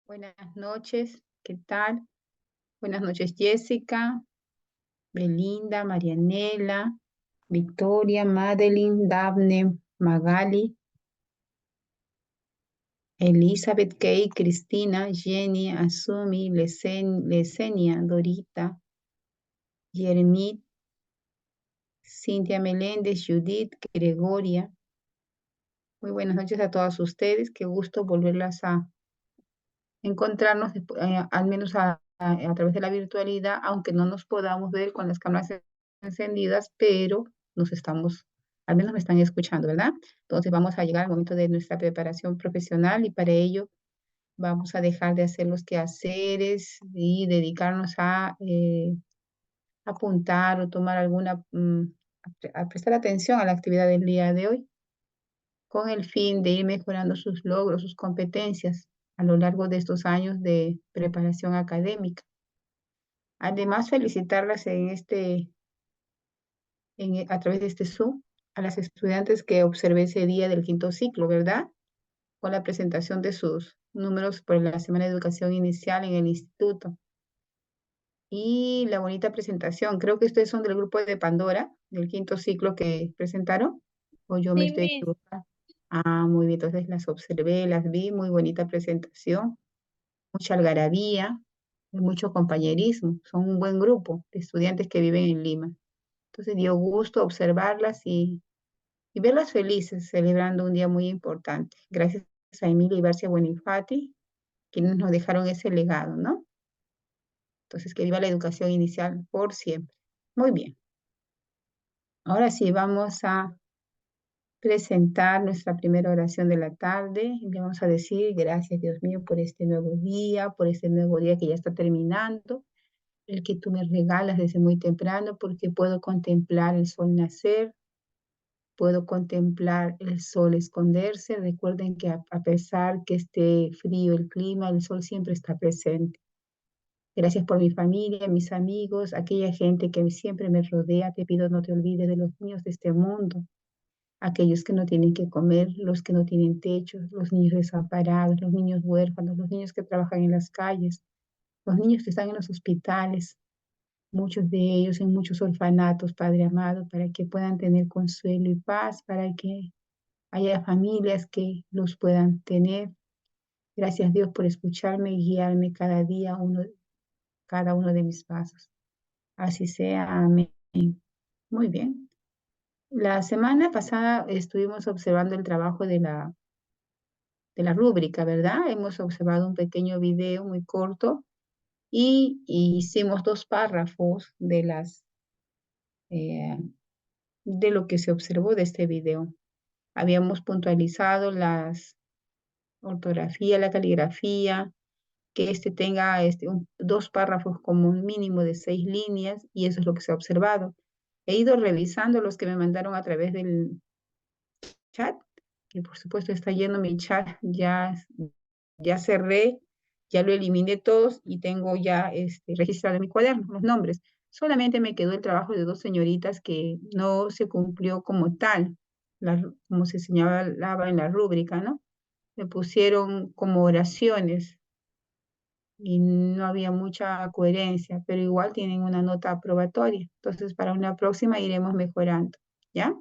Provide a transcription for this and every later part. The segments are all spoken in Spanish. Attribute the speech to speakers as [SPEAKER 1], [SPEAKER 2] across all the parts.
[SPEAKER 1] Buenas noches, ¿qué tal? Buenas noches, Jessica, Belinda, Marianela, Victoria, Madeline, Daphne, Magali, Elizabeth, Kay, Cristina, Jenny, Asumi, Lesenia, Dorita, Jeremit, Cintia Meléndez, Judith, Gregoria. Muy buenas noches a todas ustedes. Qué gusto volverlas a encontrarnos, al menos a través de la virtualidad, aunque no nos podamos ver con las cámaras encendidas, pero al menos me están escuchando, ¿verdad? Entonces vamos a llegar al momento de nuestra preparación profesional y para ello vamos a dejar de hacer los quehaceres y dedicarnos a apuntar o tomar a prestar atención a la actividad del día de hoy con el fin de ir mejorando sus logros, sus competencias a lo largo de estos años de preparación académica. Además, felicitarlas a través de este Zoom a las estudiantes que observé ese día del quinto ciclo, ¿verdad? Con la presentación de sus números por la Semana de Educación Inicial en el instituto. Y la bonita presentación. Creo que ustedes son del grupo de Pandora, del quinto ciclo que presentaron, o yo me
[SPEAKER 2] Sí,
[SPEAKER 1] estoy
[SPEAKER 2] Miss.
[SPEAKER 1] equivocando. Ah, muy bien, entonces las observé, las vi, muy bonita presentación, mucha algarabía, mucho compañerismo. Son un buen grupo de estudiantes que viven en Lima. Entonces dio gusto observarlas y verlas felices, celebrando un día muy importante. Gracias a Emilia y Barcia Buenifati, quienes nos dejaron ese legado, ¿no? Entonces, que viva la educación inicial por siempre. Muy bien. Ahora sí, vamos a presentar nuestra primera oración de la tarde. Y le vamos a decir, gracias Dios mío por este nuevo día que ya está terminando, el que tú me regalas desde muy temprano, porque puedo contemplar el sol nacer, puedo contemplar el sol esconderse. Recuerden que a pesar que esté frío el clima, el sol siempre está presente. Gracias por mi familia, mis amigos, aquella gente que siempre me rodea. Te pido no te olvides de los niños de este mundo, aquellos que no tienen que comer, los que no tienen techo, los niños desamparados, los niños huérfanos, los niños que trabajan en las calles, los niños que están en los hospitales, muchos de ellos en muchos orfanatos, Padre amado, para que puedan tener consuelo y paz, para que haya familias que los puedan tener. Gracias Dios por escucharme y guiarme cada uno de mis pasos. Así sea, amén. Muy bien. La semana pasada estuvimos observando el trabajo de la rúbrica, ¿verdad? Hemos observado un pequeño video muy corto y hicimos dos párrafos eh, de lo que se observó de este video. Habíamos puntualizado las ortografía, la caligrafía, que tenga dos párrafos como un mínimo de 6 líneas y eso es lo que se ha observado. He ido revisando los que me mandaron a través del chat, que por supuesto está lleno mi chat, ya cerré, ya lo eliminé todos y tengo ya registrado en mi cuaderno los nombres. Solamente me quedó el trabajo de dos señoritas que no se cumplió como tal, como se señalaba en la rúbrica, ¿no? Me pusieron como oraciones y no había mucha coherencia, pero igual tienen una nota aprobatoria. Entonces, para una próxima iremos mejorando, ¿ya?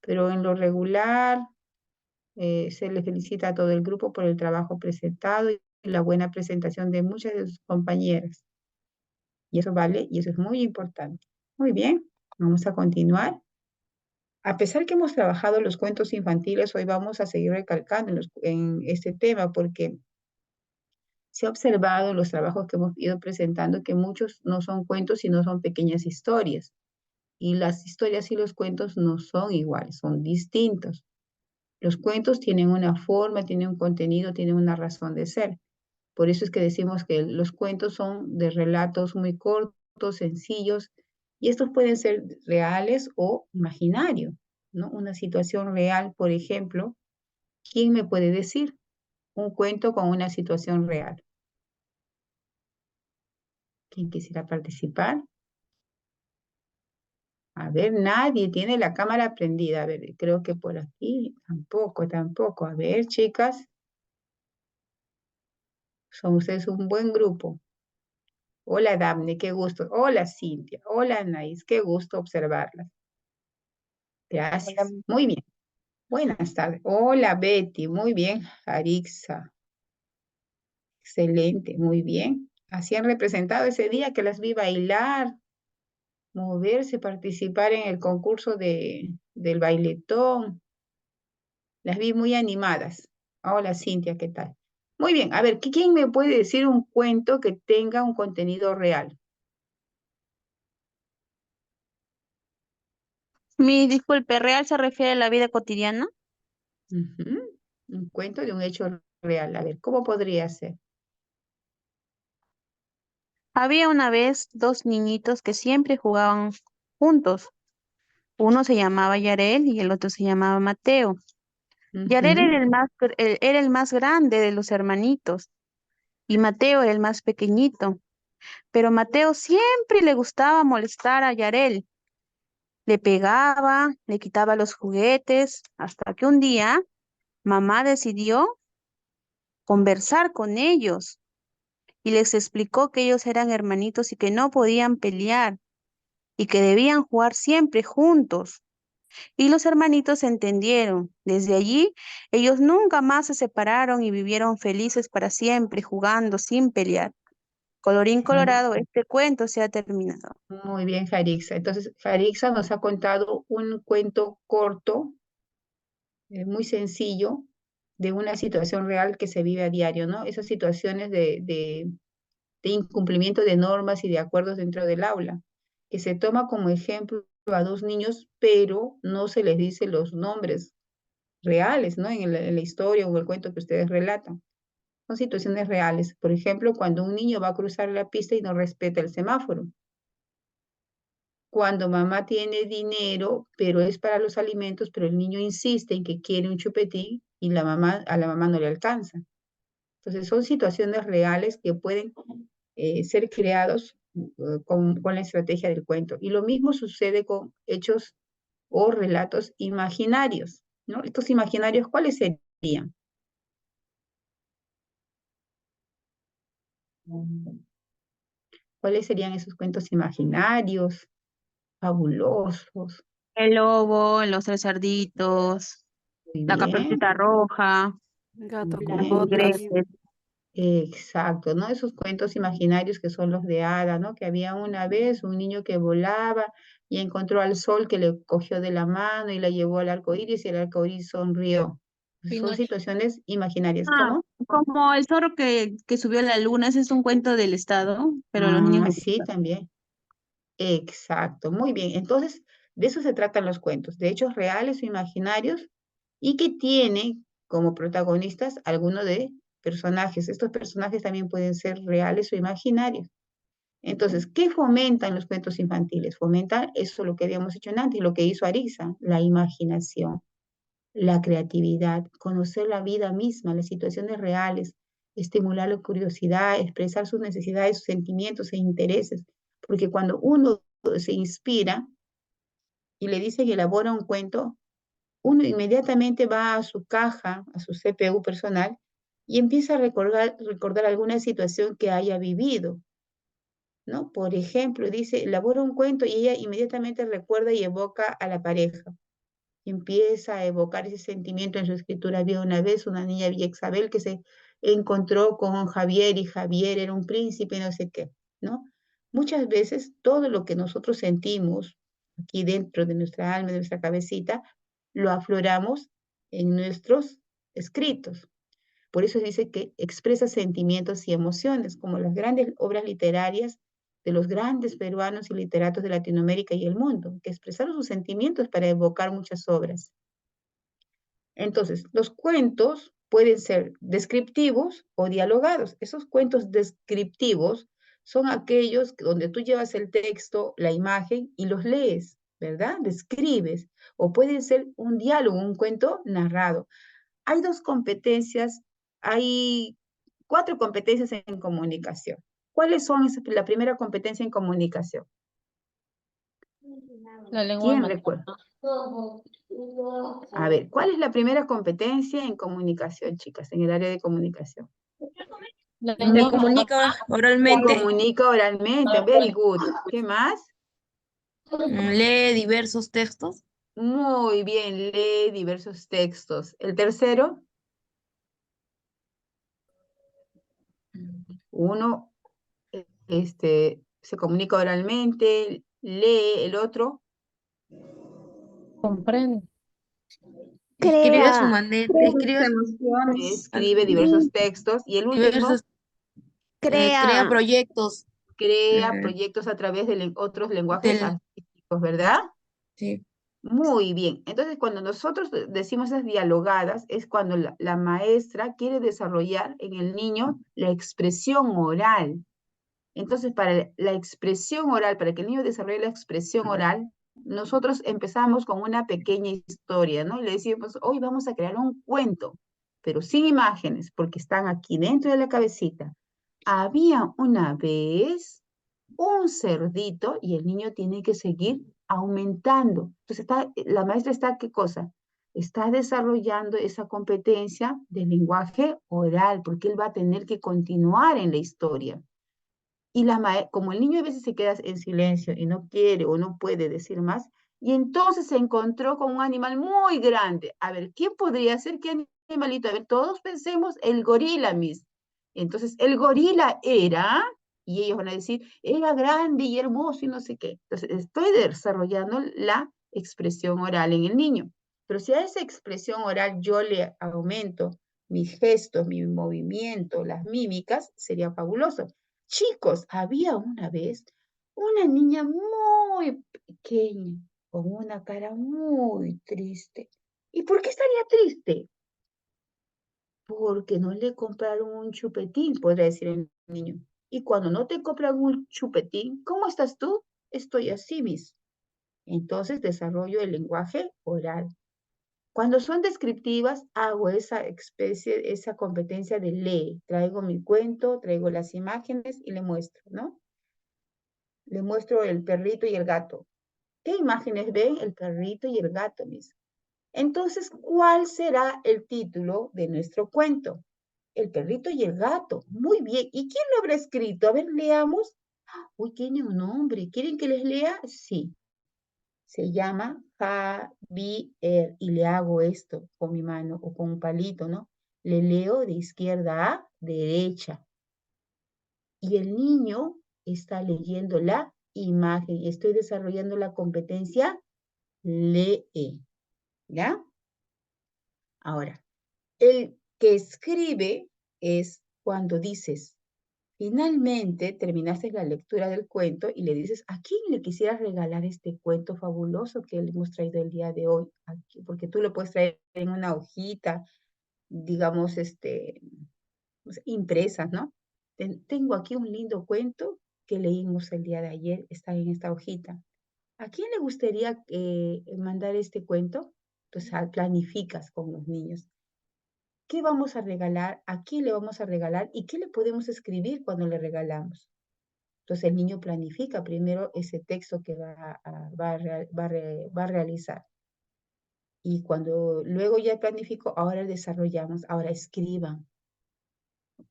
[SPEAKER 1] Pero en lo regular, se le felicita a todo el grupo por el trabajo presentado y la buena presentación de muchas de sus compañeras. Y eso vale, y eso es muy importante. Muy bien, vamos a continuar. A pesar que hemos trabajado los cuentos infantiles, hoy vamos a seguir recalcando en este tema porque se ha observado en los trabajos que hemos ido presentando que muchos no son cuentos, sino son pequeñas historias. Y las historias y los cuentos no son iguales, son distintos. Los cuentos tienen una forma, tienen un contenido, tienen una razón de ser. Por eso es que decimos que los cuentos son de relatos muy cortos, sencillos, y estos pueden ser reales o imaginarios, ¿no? Una situación real, por ejemplo, ¿quién me puede decir un cuento con una situación real? ¿Quién quisiera participar? A ver, nadie tiene la cámara prendida. A ver, creo que por aquí tampoco, tampoco. A ver, chicas, Son ustedes un buen grupo. Hola, Daphne, qué gusto. Hola, Cintia. Hola, Anaís, qué gusto observarlas.
[SPEAKER 2] Hola,
[SPEAKER 1] Gracias. Muy bien. Buenas tardes. Hola, Betty. Muy bien. Arixa. Excelente. Muy bien. Así han representado ese día que las vi bailar, moverse, participar en el concurso del bailetón. Las vi muy animadas. Hola, Cintia, ¿qué tal? Muy bien. A ver, ¿quién me puede decir un cuento que tenga un contenido real?
[SPEAKER 2] mi disculpe, ¿real se refiere a la vida cotidiana?
[SPEAKER 1] Ujú. Un cuento de un hecho real. A ver, ¿cómo podría ser?
[SPEAKER 2] Había una vez dos niñitos que siempre jugaban juntos. Uno se llamaba Yarel y el otro se llamaba Mateo. Yarel
[SPEAKER 1] Ujú.
[SPEAKER 2] era el más grande de los hermanitos y Mateo era el más pequeñito. Pero Mateo siempre le gustaba molestar a Yarel. Le pegaba, le quitaba los juguetes, hasta que un día mamá decidió conversar con ellos y les explicó que ellos eran hermanitos y que no podían pelear y que debían jugar siempre juntos. Y los hermanitos entendieron. Desde allí, ellos nunca más se separaron y vivieron felices para siempre, jugando sin pelear. Colorín colorado, este cuento se ha terminado.
[SPEAKER 1] Muy bien, Jarixa. Entonces, Jarixa nos ha contado un cuento corto, muy sencillo, de una situación real que se vive a diario, ¿no? Esas situaciones de incumplimiento de normas y de acuerdos dentro del aula, que se toma como ejemplo a dos niños, pero no se les dice los nombres reales, ¿no? En la historia o en el cuento que ustedes relatan. Son situaciones reales. Por ejemplo, cuando un niño va a cruzar la pista y no respeta el semáforo. Cuando mamá tiene dinero, pero es para los alimentos, pero el niño insiste en que quiere un chupetín y a la mamá no le alcanza. Entonces son situaciones reales que pueden ser creados con la estrategia del cuento. Y lo mismo sucede con hechos o relatos imaginarios, ¿no? Estos imaginarios, ¿cuáles serían? ¿Cuáles serían esos cuentos imaginarios, fabulosos?
[SPEAKER 2] El lobo, los tres cerditos,
[SPEAKER 1] Muy
[SPEAKER 2] la
[SPEAKER 1] bien,
[SPEAKER 2] caperucita roja,
[SPEAKER 1] muy
[SPEAKER 3] Gato con
[SPEAKER 1] bien.
[SPEAKER 3] botas.
[SPEAKER 2] Gretel.
[SPEAKER 1] Exacto, ¿no? Esos cuentos imaginarios que son los de hada, ¿no? Que había una vez un niño que volaba y encontró al sol que le cogió de la mano y la llevó al arco iris y el arco iris sonrió. Son
[SPEAKER 3] Pinocho.
[SPEAKER 1] situaciones imaginarias.
[SPEAKER 2] Ah,
[SPEAKER 1] ¿Cómo?
[SPEAKER 2] como el zorro que subió a la luna, ese es un cuento del Estado, pero a los niños
[SPEAKER 1] Ah,
[SPEAKER 2] les
[SPEAKER 1] sí,
[SPEAKER 2] gusta.
[SPEAKER 1] también. Exacto, muy bien. Entonces, de eso se tratan los cuentos, de hechos reales o imaginarios y que tienen como protagonistas algunos de personajes. Estos personajes también pueden ser reales o imaginarios. Entonces, ¿qué fomentan los cuentos infantiles? Fomentan eso, lo que habíamos hecho antes, lo que hizo Arisa, la imaginación, la creatividad, conocer la vida misma, las situaciones reales, estimular la curiosidad, expresar sus necesidades, sus sentimientos e intereses. Porque cuando uno se inspira y le dice que elabora un cuento, uno inmediatamente va a su caja, a su CPU personal, y empieza a recordar alguna situación que haya vivido, ¿no? Por ejemplo, dice, elabora un cuento y ella inmediatamente recuerda y evoca a la pareja. Empieza a evocar ese sentimiento en su escritura. Había una vez una niña, Villa Isabel, que se encontró con Javier y Javier era un príncipe, no sé qué, ¿no? Muchas veces todo lo que nosotros sentimos aquí dentro de nuestra alma, de nuestra cabecita, lo afloramos en nuestros escritos. Por eso dice que expresa sentimientos y emociones, como las grandes obras literarias de los grandes peruanos y literatos de Latinoamérica y el mundo, que expresaron sus sentimientos para evocar muchas obras. Entonces, los cuentos pueden ser descriptivos o dialogados. Esos cuentos descriptivos son aquellos donde tú llevas el texto, la imagen y los lees, ¿verdad? Describes. O pueden ser un diálogo, un cuento narrado. Hay dos competencias, hay cuatro competencias en comunicación. ¿Cuáles son la primera competencia en comunicación?
[SPEAKER 3] La lengua
[SPEAKER 1] ¿Quién
[SPEAKER 3] materna.
[SPEAKER 1] recuerda? A ver, ¿cuál es la primera competencia en comunicación, chicas, en el área de comunicación?
[SPEAKER 3] Se comunica
[SPEAKER 1] Se
[SPEAKER 3] oralmente,
[SPEAKER 1] comunica oralmente. Very good. ¿Qué más?
[SPEAKER 3] lee diversos textos,
[SPEAKER 1] Muy bien, lee diversos textos. El tercero, uno, se comunica oralmente, lee. El otro,
[SPEAKER 4] Comprende.
[SPEAKER 3] escribe a su
[SPEAKER 2] Crea,
[SPEAKER 3] manera,
[SPEAKER 5] Sus emociones.
[SPEAKER 1] escribe diversos textos. Y el último,
[SPEAKER 3] diversos, crea
[SPEAKER 2] crea,
[SPEAKER 3] proyectos,
[SPEAKER 1] crea
[SPEAKER 3] eh,
[SPEAKER 1] proyectos a través de otros lenguajes
[SPEAKER 3] del,
[SPEAKER 1] artísticos, ¿verdad?
[SPEAKER 3] sí.
[SPEAKER 1] Muy bien. Entonces, cuando nosotros decimos esas dialogadas, es cuando la maestra quiere desarrollar en el niño la expresión oral. Entonces, para la expresión oral, para que el niño desarrolle la expresión oral, nosotros empezamos con una pequeña historia, ¿no? Y le decimos, hoy vamos a crear un cuento, pero sin imágenes, porque están aquí dentro de la cabecita. Había una vez un cerdito y el niño tiene que seguir aumentando. Entonces, la maestra está, ¿qué cosa? Está desarrollando esa competencia del lenguaje oral, porque él va a tener que continuar en la historia. Y como el niño a veces se queda en silencio y no quiere o no puede decir más, y entonces se encontró con un animal muy grande. A ver, ¿quién podría ser? ¿Qué animalito? A ver, todos pensemos el gorila, Miss. Entonces, el gorila era, y ellos van a decir, era grande y hermoso y no sé qué. Entonces, estoy desarrollando la expresión oral en el niño. Pero si a esa expresión oral yo le aumento mis gestos, mi movimiento, las mímicas, sería fabuloso. Chicos, había una vez una niña muy pequeña, con una cara muy triste. ¿Y por qué estaría triste? Porque no le compraron un chupetín, podría decir el niño. Y cuando no te compran un chupetín, ¿cómo estás tú? Estoy así, Miss. Entonces desarrollo el lenguaje oral. Cuando son descriptivas, hago esa especie, esa competencia de lee. Traigo mi cuento, traigo las imágenes y le muestro, ¿no? Le muestro el perrito y el gato. ¿Qué imágenes ven? El perrito y el gato, Miss. Entonces, ¿cuál será el título de nuestro cuento? El perrito y el gato. Muy bien. ¿Y quién lo habrá escrito? A ver, leamos. Uy, tiene un nombre. ¿Quieren que les lea? Sí. Se llama Javier. Y le hago esto con mi mano o con un palito, ¿no? Le leo de izquierda a derecha. Y el niño está leyendo la imagen y estoy desarrollando la competencia lee, ¿ya? Ahora, el que escribe es cuando dices, finalmente terminaste la lectura del cuento y le dices, ¿a quién le quisieras regalar este cuento fabuloso que le hemos traído el día de hoy? Aquí, porque tú lo puedes traer en una hojita, digamos, impresas, ¿no? Tengo aquí un lindo cuento que leímos el día de ayer, está en esta hojita. ¿A quién le gustaría mandar este cuento? Entonces planificas con los niños. ¿Qué vamos a regalar? ¿A quién le vamos a regalar? ¿Y qué le podemos escribir cuando le regalamos? Entonces el niño planifica primero ese texto que va a realizar. Y cuando luego ya planificó, ahora desarrollamos, ahora escriban.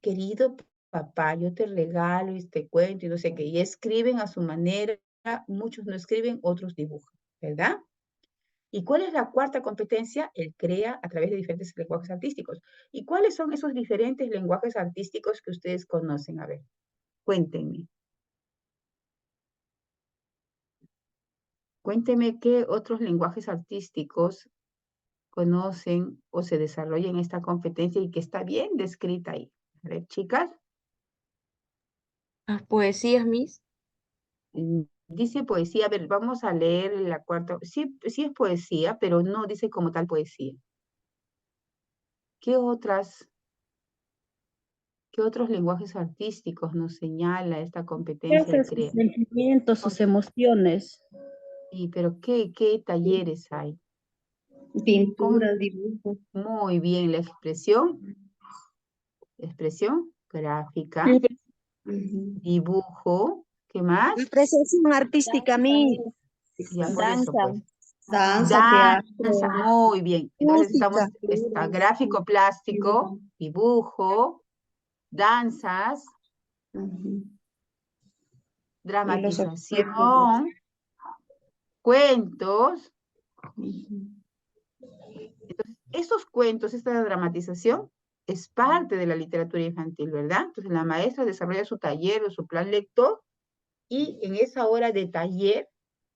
[SPEAKER 1] Querido papá, yo te regalo este cuento y no sé qué. Y escriben a su manera. Muchos no escriben, otros dibujan, ¿verdad? ¿Y cuál es la cuarta competencia? El crea a través de diferentes lenguajes artísticos. ¿Y cuáles son esos diferentes lenguajes artísticos que ustedes conocen? A ver, cuéntenme. Cuéntenme qué otros lenguajes artísticos conocen o se desarrollan en esta competencia y que está bien descrita ahí. A ver, chicas,
[SPEAKER 3] Las poesías, Miss.
[SPEAKER 1] dice poesía. A ver, vamos a leer la cuarta. Sí, sí es poesía, pero no dice como tal poesía. ¿Qué otros lenguajes artísticos nos señala esta competencia de
[SPEAKER 5] Expresa sus
[SPEAKER 1] crear?
[SPEAKER 5] sentimientos, sus emociones.
[SPEAKER 1] Sí, pero ¿qué talleres hay?
[SPEAKER 5] Pinturas, dibujos.
[SPEAKER 1] Muy bien, la expresión gráfica,
[SPEAKER 5] Ujú.
[SPEAKER 1] dibujo, ¿qué más?
[SPEAKER 2] apreciación artística, mi
[SPEAKER 1] Ya por eso,
[SPEAKER 5] Danza,
[SPEAKER 1] pues.
[SPEAKER 5] danza,
[SPEAKER 1] Danza,
[SPEAKER 5] teatro,
[SPEAKER 1] muy bien. Entonces
[SPEAKER 2] música,
[SPEAKER 1] está gráfico plástico, dibujo, danzas,
[SPEAKER 5] Ujú. Y los objetos.
[SPEAKER 1] dramatización, cuentos.
[SPEAKER 5] Ujú.
[SPEAKER 1] Entonces, esos cuentos, esta dramatización, es parte de la literatura infantil, ¿verdad? Entonces, la maestra desarrolla su taller o su plan lector y en esa hora de taller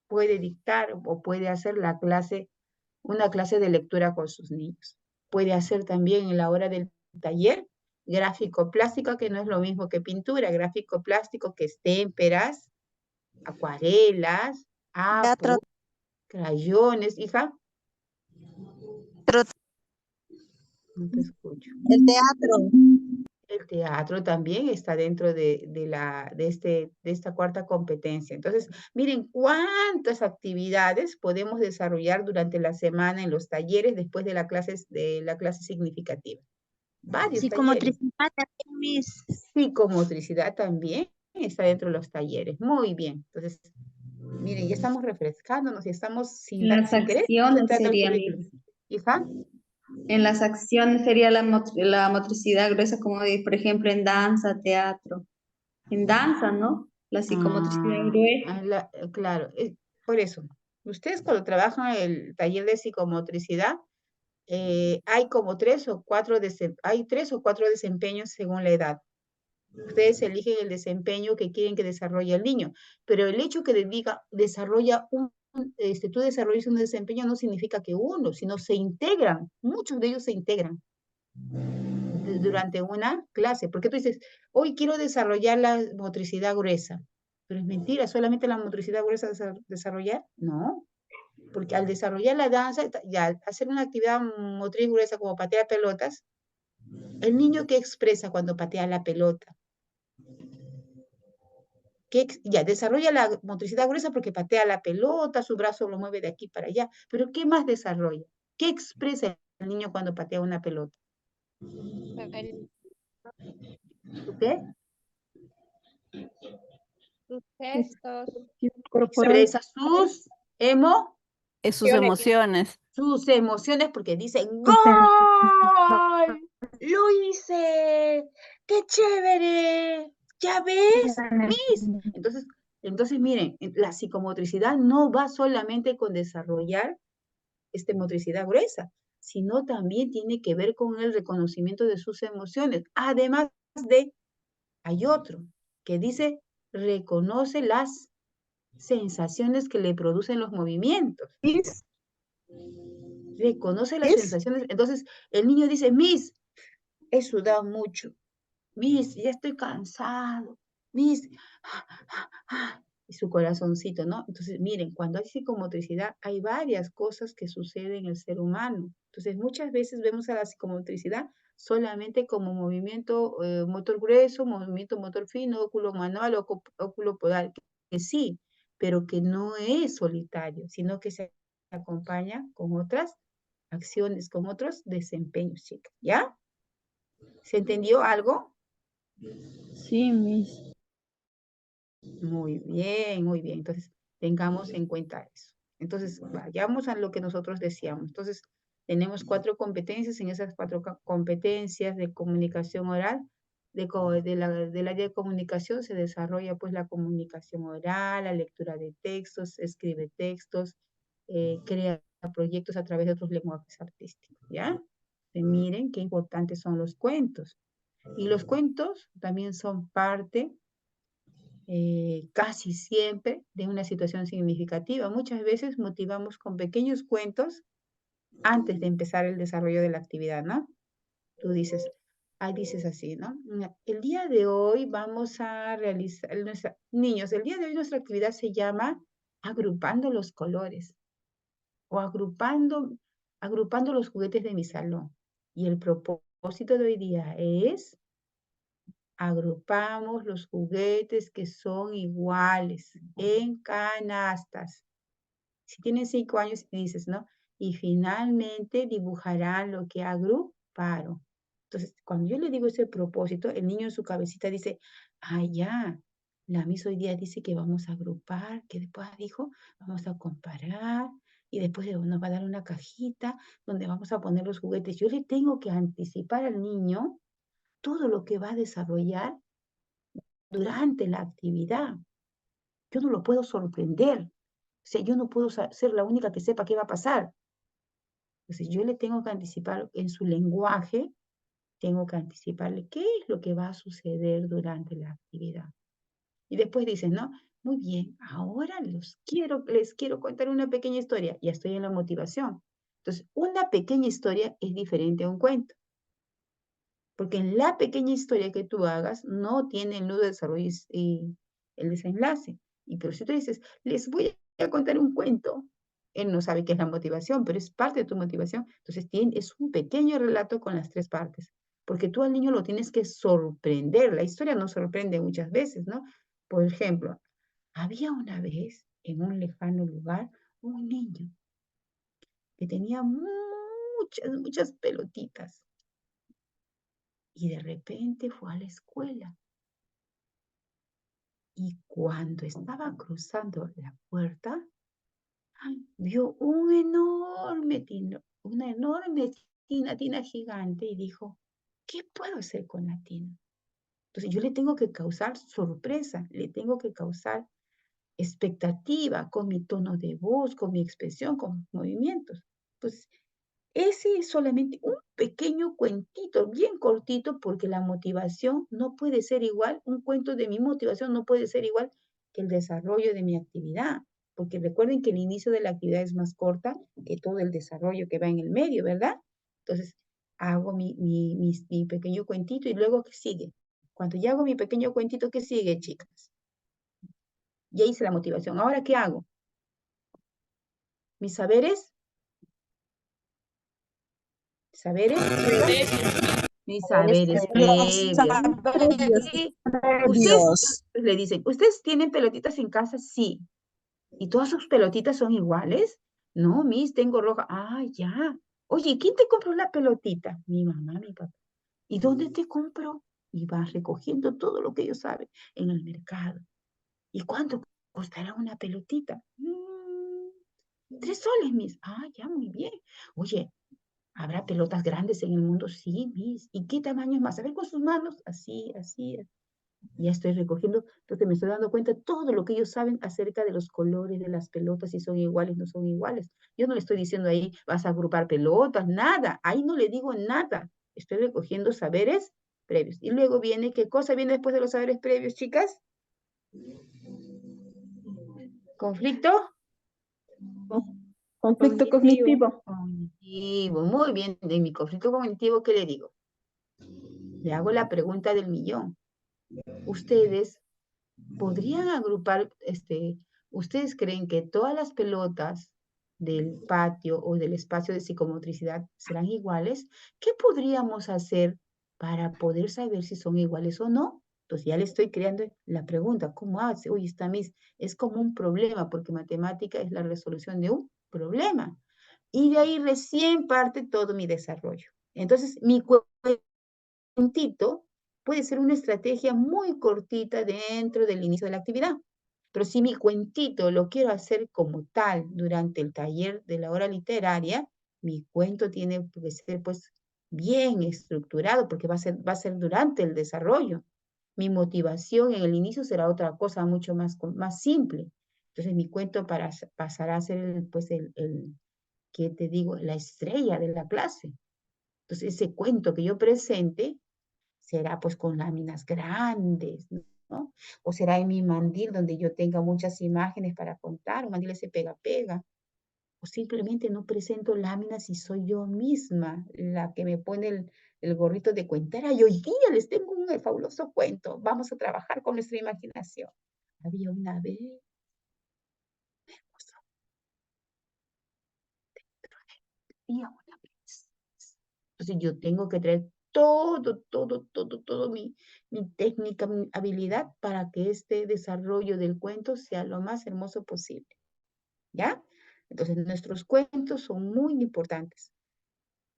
[SPEAKER 1] puede dictar o puede hacer una clase de lectura con sus niños. Puede hacer también en la hora del taller gráfico plástica, que no es lo mismo que pintura, gráfico plástico, que es témperas, acuarelas,
[SPEAKER 2] Teatro,
[SPEAKER 1] apos, crayones, hija, no te escucho.
[SPEAKER 2] el teatro.
[SPEAKER 1] El teatro también está dentro de esta cuarta competencia. Entonces, miren cuántas actividades podemos desarrollar durante la semana en los talleres después de la clase significativa. Varios talleres.
[SPEAKER 2] Psicomotricidad también, Miss.
[SPEAKER 1] Psicomotricidad también está dentro de los talleres. Muy bien. Entonces, miren, ya estamos refrescándonos y estamos sin
[SPEAKER 5] Las
[SPEAKER 1] querer
[SPEAKER 5] acciones
[SPEAKER 1] entrando al
[SPEAKER 5] serían,
[SPEAKER 1] currículum. Hija,
[SPEAKER 5] en las acciones sería la motricidad gruesa, como por ejemplo en danza, teatro. En danza, ¿no? La psicomotricidad gruesa.
[SPEAKER 1] claro, por eso. Ustedes cuando trabajan el taller de psicomotricidad, hay como hay 3 o 4 desempeños según la edad. Ustedes eligen el desempeño que quieren que desarrolle el niño, pero el hecho que le diga tú desarrolles un desempeño no significa que uno, sino se integran, muchos de ellos se integran durante una clase, porque tú dices, hoy quiero desarrollar la motricidad gruesa, pero es mentira, solamente la motricidad gruesa desarrollar, no, porque al desarrollar la danza y al hacer una actividad motriz gruesa como patear pelotas, el niño ¿qué expresa cuando patea la pelota? Ya desarrolla la motricidad gruesa porque patea la pelota, su brazo lo mueve de aquí para allá, pero ¿qué más desarrolla? ¿Qué expresa el niño cuando patea una pelota? ¿Tú qué?
[SPEAKER 3] Sus gestos.
[SPEAKER 5] Corporal.
[SPEAKER 1] Expresa sus emociones.
[SPEAKER 4] Sus emociones.
[SPEAKER 1] Sus emociones porque dice ¡Gol! ¡Lo hice! ¡Qué chévere! ¿Ya ves? Miss. Entonces miren, la psicomotricidad no va solamente con desarrollar motricidad gruesa, sino también tiene que ver con el reconocimiento de sus emociones. Además hay otro que dice, reconoce las sensaciones que le producen los movimientos. Reconoce las sensaciones. Entonces, el niño dice, Miss, he sudado mucho. Miss, ya estoy cansado. Miss, y su corazoncito, ¿no? Entonces, miren, cuando hay psicomotricidad, hay varias cosas que suceden en el ser humano. Entonces, muchas veces vemos a la psicomotricidad solamente como movimiento motor grueso, movimiento motor fino, óculo manual, óculo podal, que sí, pero que no es solitario, sino que se acompaña con otras acciones, con otros desempeños, chicas, ¿ya? ¿Se entendió algo?
[SPEAKER 5] Sí, Miss.
[SPEAKER 1] Muy bien, muy bien. Entonces, tengamos en cuenta eso. Entonces, vayamos a lo que nosotros decíamos. Entonces, tenemos 4 competencias. En esas 4 competencias de comunicación oral, del área de comunicación se desarrolla pues la comunicación oral, la lectura de textos, escribe textos, crea proyectos a través de otros lenguajes artísticos, ¿ya? Miren qué importantes son los cuentos. Y los cuentos también son parte casi siempre de una situación significativa. Muchas veces motivamos con pequeños cuentos antes de empezar el desarrollo de la actividad, ¿no? Tú dices, dices así, ¿no? El día de hoy vamos a realizar, niños, el día de hoy nuestra actividad se llama agrupando los colores o agrupando los juguetes de mi salón. Y el propósito de hoy día es agrupamos los juguetes que son iguales en canastas. Si tienen 5 años y dices, ¿no? Y finalmente dibujarán lo que agruparon. Entonces, cuando yo le digo ese propósito, el niño en su cabecita dice, ya, la Miss hoy día dice que vamos a agrupar, que después dijo, vamos a comparar, y después nos va a dar una cajita donde vamos a poner los juguetes. Yo le tengo que anticipar al niño todo lo que va a desarrollar durante la actividad. Yo no lo puedo sorprender. O sea, yo no puedo ser la única que sepa qué va a pasar. Entonces, yo le tengo que anticipar en su lenguaje, tengo que anticiparle qué es lo que va a suceder durante la actividad. Y después dicen, ¿no? Muy bien, ahora les quiero contar una pequeña historia. Ya estoy en la motivación. Entonces, una pequeña historia es diferente a un cuento. Porque en la pequeña historia que tú hagas no tiene el nudo de desarrollo y el desenlace. Y pero si tú dices, les voy a contar un cuento, él no sabe qué es la motivación, pero es parte de tu motivación. Entonces es un pequeño relato con las tres partes. Porque tú al niño lo tienes que sorprender. La historia nos sorprende muchas veces, ¿no? Por ejemplo, había una vez en un lejano lugar un niño que tenía muchas pelotitas. Y de repente fue a la escuela. Y cuando estaba cruzando la puerta, vio una enorme tina gigante y dijo, ¿qué puedo hacer con la tina? Entonces yo le tengo que causar sorpresa, le tengo que causar expectativa con mi tono de voz, con mi expresión, con mis movimientos. Entonces, ese es solamente un pequeño cuentito, bien cortito, porque la motivación no puede ser igual, un cuento de mi motivación no puede ser igual que el desarrollo de mi actividad, porque recuerden que el inicio de la actividad es más corta que todo el desarrollo que va en el medio, ¿verdad? Entonces, hago mi pequeño cuentito y luego, ¿qué sigue? Cuando ya hago mi pequeño cuentito, ¿qué sigue, chicas? Ya hice la motivación. ¿Ahora qué hago? Mis saberes, chicas. Mis saberes previos. ¿Sí? Ustedes le dicen, ¿ustedes tienen pelotitas en casa? Sí. ¿Y todas sus pelotitas son iguales? No, mis, tengo roja. Ah, ya. Oye, ¿quién te compró la pelotita? Mi mamá, mi papá. ¿Y dónde te compró? Y vas recogiendo todo lo que ellos saben en el mercado. ¿Y cuánto costará una pelotita? 3 soles, mis. Ah, ya, muy bien. Oye, ¿habrá pelotas grandes en el mundo? Sí, mis. ¿Y qué tamaño es más? A ver con sus manos. Así, así. Ya estoy recogiendo, entonces me estoy dando cuenta de todo lo que ellos saben acerca de los colores de las pelotas, si son iguales, no son iguales. Yo no le estoy diciendo ahí, vas a agrupar pelotas, nada. Ahí no le digo nada. Estoy recogiendo saberes previos. Y luego viene, ¿qué cosa viene después de los saberes previos, chicas? ¿Conflicto?
[SPEAKER 5] Conflicto cognitivo.
[SPEAKER 1] Cognitivo, muy bien. En mi conflicto cognitivo, ¿qué le digo? Le hago la pregunta del millón. Ustedes podrían agrupar, ¿ustedes creen que todas las pelotas del patio o del espacio de psicomotricidad serán iguales? ¿Qué podríamos hacer para poder saber si son iguales o no? Entonces ya le estoy creando la pregunta, ¿cómo hace? Uy, es como un problema, porque matemática es la resolución de un problema. Y de ahí recién parte todo mi desarrollo. Entonces, mi cuentito puede ser una estrategia muy cortita dentro del inicio de la actividad. Pero si mi cuentito lo quiero hacer como tal durante el taller de la hora literaria, mi cuento tiene que ser pues bien estructurado porque va a ser durante el desarrollo. Mi motivación en el inicio será otra cosa mucho más simple. Entonces mi cuento pasará a ser ¿qué te digo? La estrella de la clase. Entonces ese cuento que yo presente será pues con láminas grandes, ¿no? O será en mi mandil donde yo tenga muchas imágenes para contar, un mandil ese pega-pega. O simplemente no presento láminas y soy yo misma la que me pone el gorrito de cuentera. Y hoy día les tengo un fabuloso cuento. Vamos a trabajar con nuestra imaginación. Había una vez, había una vez. Entonces yo tengo que traer todo mi técnica, mi habilidad para que este desarrollo del cuento sea lo más hermoso posible. ¿Ya? Entonces nuestros cuentos son muy importantes.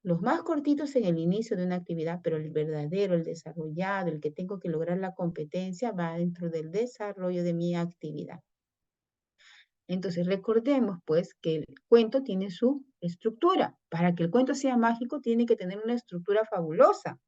[SPEAKER 1] Los más cortitos en el inicio de una actividad, pero el verdadero, el desarrollado, el que tengo que lograr la competencia, va dentro del desarrollo de mi actividad. Entonces recordemos pues que el cuento tiene su estructura. Para que el cuento sea mágico tiene que tener una estructura fabulosa.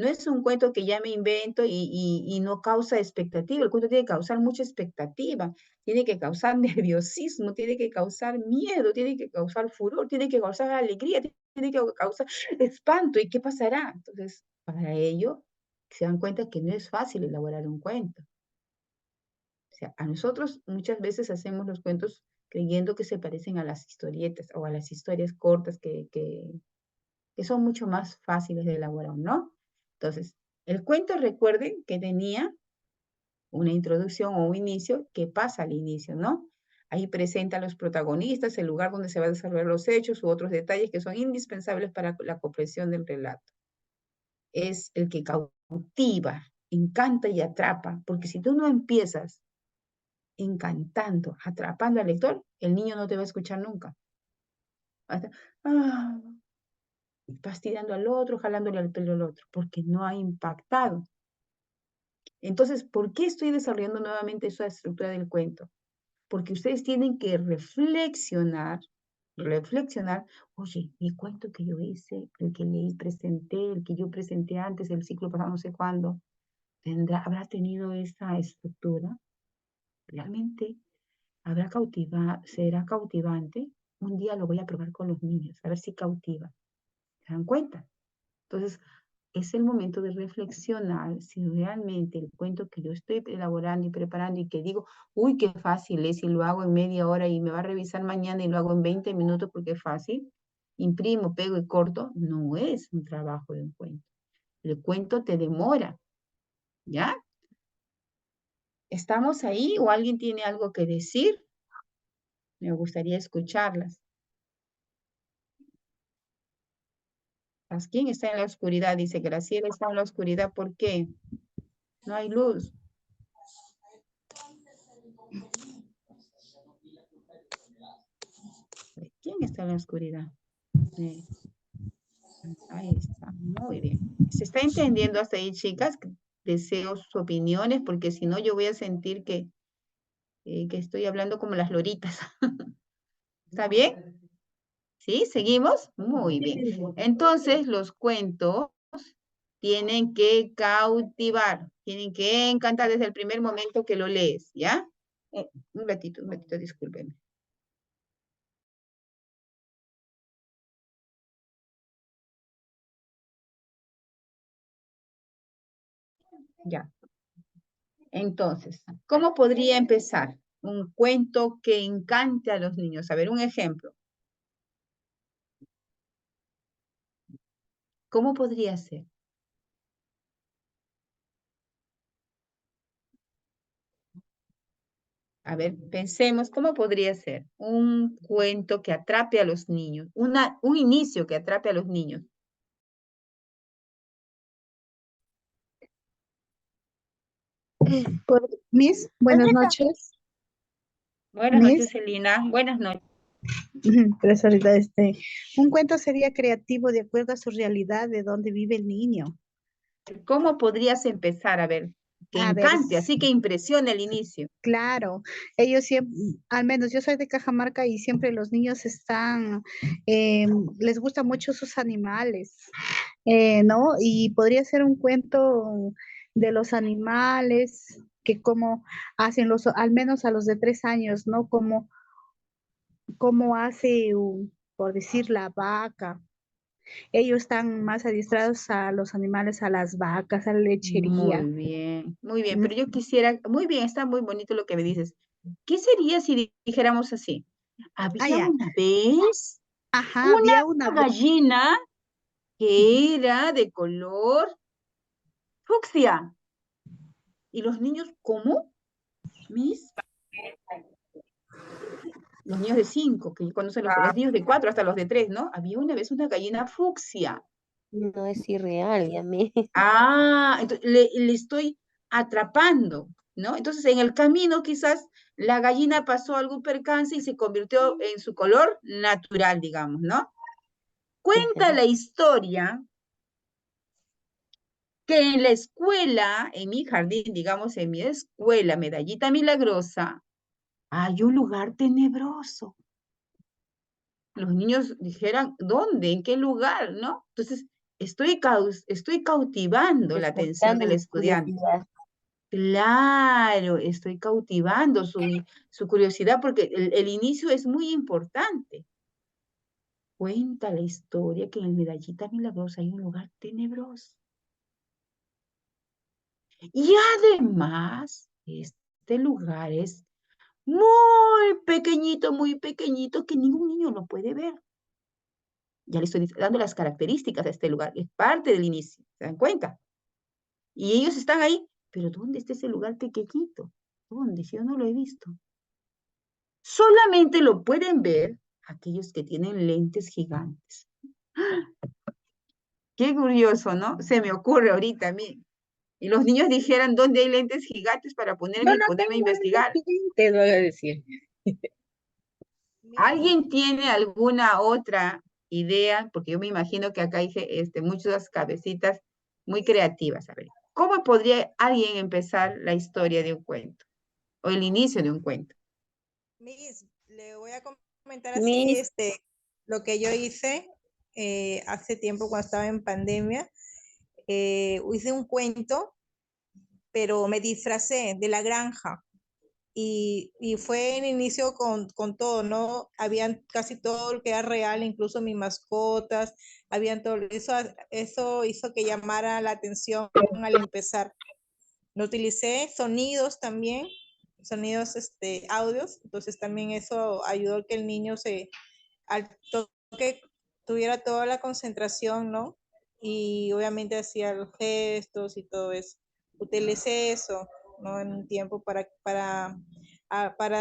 [SPEAKER 1] No es un cuento que ya me invento y no causa expectativa. El cuento tiene que causar mucha expectativa, tiene que causar nerviosismo, tiene que causar miedo, tiene que causar furor, tiene que causar alegría, tiene que causar espanto. ¿Y qué pasará? Entonces, para ello, se dan cuenta que no es fácil elaborar un cuento. O sea, a nosotros muchas veces hacemos los cuentos creyendo que se parecen a las historietas o a las historias cortas que son mucho más fáciles de elaborar, ¿no? Entonces, el cuento, recuerden que tenía una introducción o un inicio que pasa al inicio, ¿no? Ahí presenta a los protagonistas, el lugar donde se van a desarrollar los hechos u otros detalles que son indispensables para la comprensión del relato. Es el que cautiva, encanta y atrapa, porque si tú no empiezas encantando, atrapando al lector, el niño no te va a escuchar nunca. Hasta, fastidiando al otro, jalándole al pelo al otro, porque no ha impactado. Entonces, ¿por qué estoy desarrollando nuevamente esa estructura del cuento? Porque ustedes tienen que reflexionar, oye, mi cuento que yo hice, el que leí, presenté, el que yo presenté antes, el ciclo pasado, no sé cuándo, habrá tenido esa estructura, realmente será cautivante. Un día lo voy a probar con los niños, a ver si cautiva. ¿Se dan cuenta? Entonces, es el momento de reflexionar si realmente el cuento que yo estoy elaborando y preparando y que digo, uy, qué fácil es, y lo hago en media hora y me va a revisar mañana y lo hago en 20 minutos porque es fácil, imprimo, pego y corto, no es un trabajo de un cuento. El cuento te demora, ¿ya? ¿Estamos ahí o alguien tiene algo que decir? Me gustaría escucharlas. ¿Quién está en la oscuridad? Dice Graciela está en la oscuridad. ¿Por qué? No hay luz. ¿Quién está en la oscuridad? Ahí está, muy bien. ¿Se está entendiendo hasta ahí, chicas? Deseo sus opiniones, porque si no yo voy a sentir que estoy hablando como las loritas. ¿Está bien? ¿Sí? ¿Seguimos? Muy bien. Entonces, los cuentos tienen que cautivar, tienen que encantar desde el primer momento que lo lees, ¿ya? Un ratito, discúlpenme. Ya. Entonces, ¿cómo podría empezar un cuento que encante a los niños? A ver, un ejemplo. ¿Cómo podría ser? A ver, pensemos, ¿cómo podría ser un cuento que atrape a los niños? Un inicio que atrape a los niños.
[SPEAKER 6] Miss, buenas noches.
[SPEAKER 1] Buenas
[SPEAKER 6] Miss,
[SPEAKER 1] noches, Elina. Buenas noches.
[SPEAKER 6] profesorita, un cuento sería creativo de acuerdo a su realidad, de dónde vive el niño.
[SPEAKER 1] ¿Cómo podrías empezar? A ver, que
[SPEAKER 6] A ver,
[SPEAKER 1] encante, así que impresione el inicio.
[SPEAKER 6] claro, ellos siempre, al menos yo soy de Cajamarca y siempre los niños están, les gustan mucho sus animales, ¿no? Y podría ser un cuento de los animales, que como hacen al menos a los de 3 años, ¿no? Como hace, por decir, la vaca. Ellos están más adiestrados a los animales, a las vacas, a la lechería.
[SPEAKER 1] Muy bien, pero yo quisiera, muy bien, está muy bonito lo que me dices. ¿Qué sería si dijéramos así? Había
[SPEAKER 6] Ya.
[SPEAKER 1] una vez
[SPEAKER 6] Ajá,
[SPEAKER 1] una
[SPEAKER 6] había una
[SPEAKER 1] gallina que era de color fucsia. ¿Y los niños cómo? Miss, los niños de 5, que conocen los niños de 4 hasta los de 3, ¿no? Había una vez una gallina fucsia.
[SPEAKER 7] No es irreal, ya me.
[SPEAKER 1] Entonces le estoy atrapando, ¿no? Entonces en el camino quizás la gallina pasó algún percance y se convirtió en su color natural, digamos, ¿no? Cuenta la historia que en la escuela, en mi jardín, digamos, en mi escuela, Medallita Milagrosa, hay un lugar tenebroso. Los niños dijeran, ¿dónde? ¿En qué lugar? ¿No? Entonces estoy cautivando la atención
[SPEAKER 7] Despertando
[SPEAKER 1] del
[SPEAKER 7] mi
[SPEAKER 1] estudiante.
[SPEAKER 7] curiosidad.
[SPEAKER 1] Claro, estoy cautivando su curiosidad porque el inicio es muy importante. Cuenta la historia que en el Medallita Milagrosa hay un lugar tenebroso. Y además, este lugar es muy pequeñito, que ningún niño lo puede ver. Ya le estoy dando las características de este lugar, es parte del inicio, ¿se dan cuenta? Y ellos están ahí, pero ¿dónde está ese lugar pequeñito? ¿Dónde? Si yo no lo he visto. Solamente lo pueden ver aquellos que tienen lentes gigantes. Qué curioso, ¿no? Se me ocurre ahorita a mí. Y los niños dijeran, ¿dónde hay lentes gigantes para
[SPEAKER 6] Yo
[SPEAKER 1] ponerme y
[SPEAKER 6] no
[SPEAKER 1] ponerme a
[SPEAKER 6] tengo
[SPEAKER 1] investigar?
[SPEAKER 6] te voy a decir.
[SPEAKER 1] ¿Alguien tiene alguna otra idea? Porque yo me imagino que acá hay muchas cabecitas muy creativas. A ver, ¿cómo podría alguien empezar la historia de un cuento? O el inicio de un cuento.
[SPEAKER 3] Miss, le voy a comentar así,
[SPEAKER 7] Miss,
[SPEAKER 3] lo que yo hice hace tiempo cuando estaba en pandemia. Hice un cuento, pero me disfracé de la granja. Y fue en inicio con todo, ¿no? Habían casi todo lo que era real, incluso mis mascotas, habían todo. Eso hizo que llamara la atención al empezar. No utilicé sonidos también, sonidos, audios, entonces también eso ayudó a que el niño al toque tuviera toda la concentración, ¿no? Y obviamente hacía los gestos y todo eso. Utilicé eso, ¿no? En un tiempo para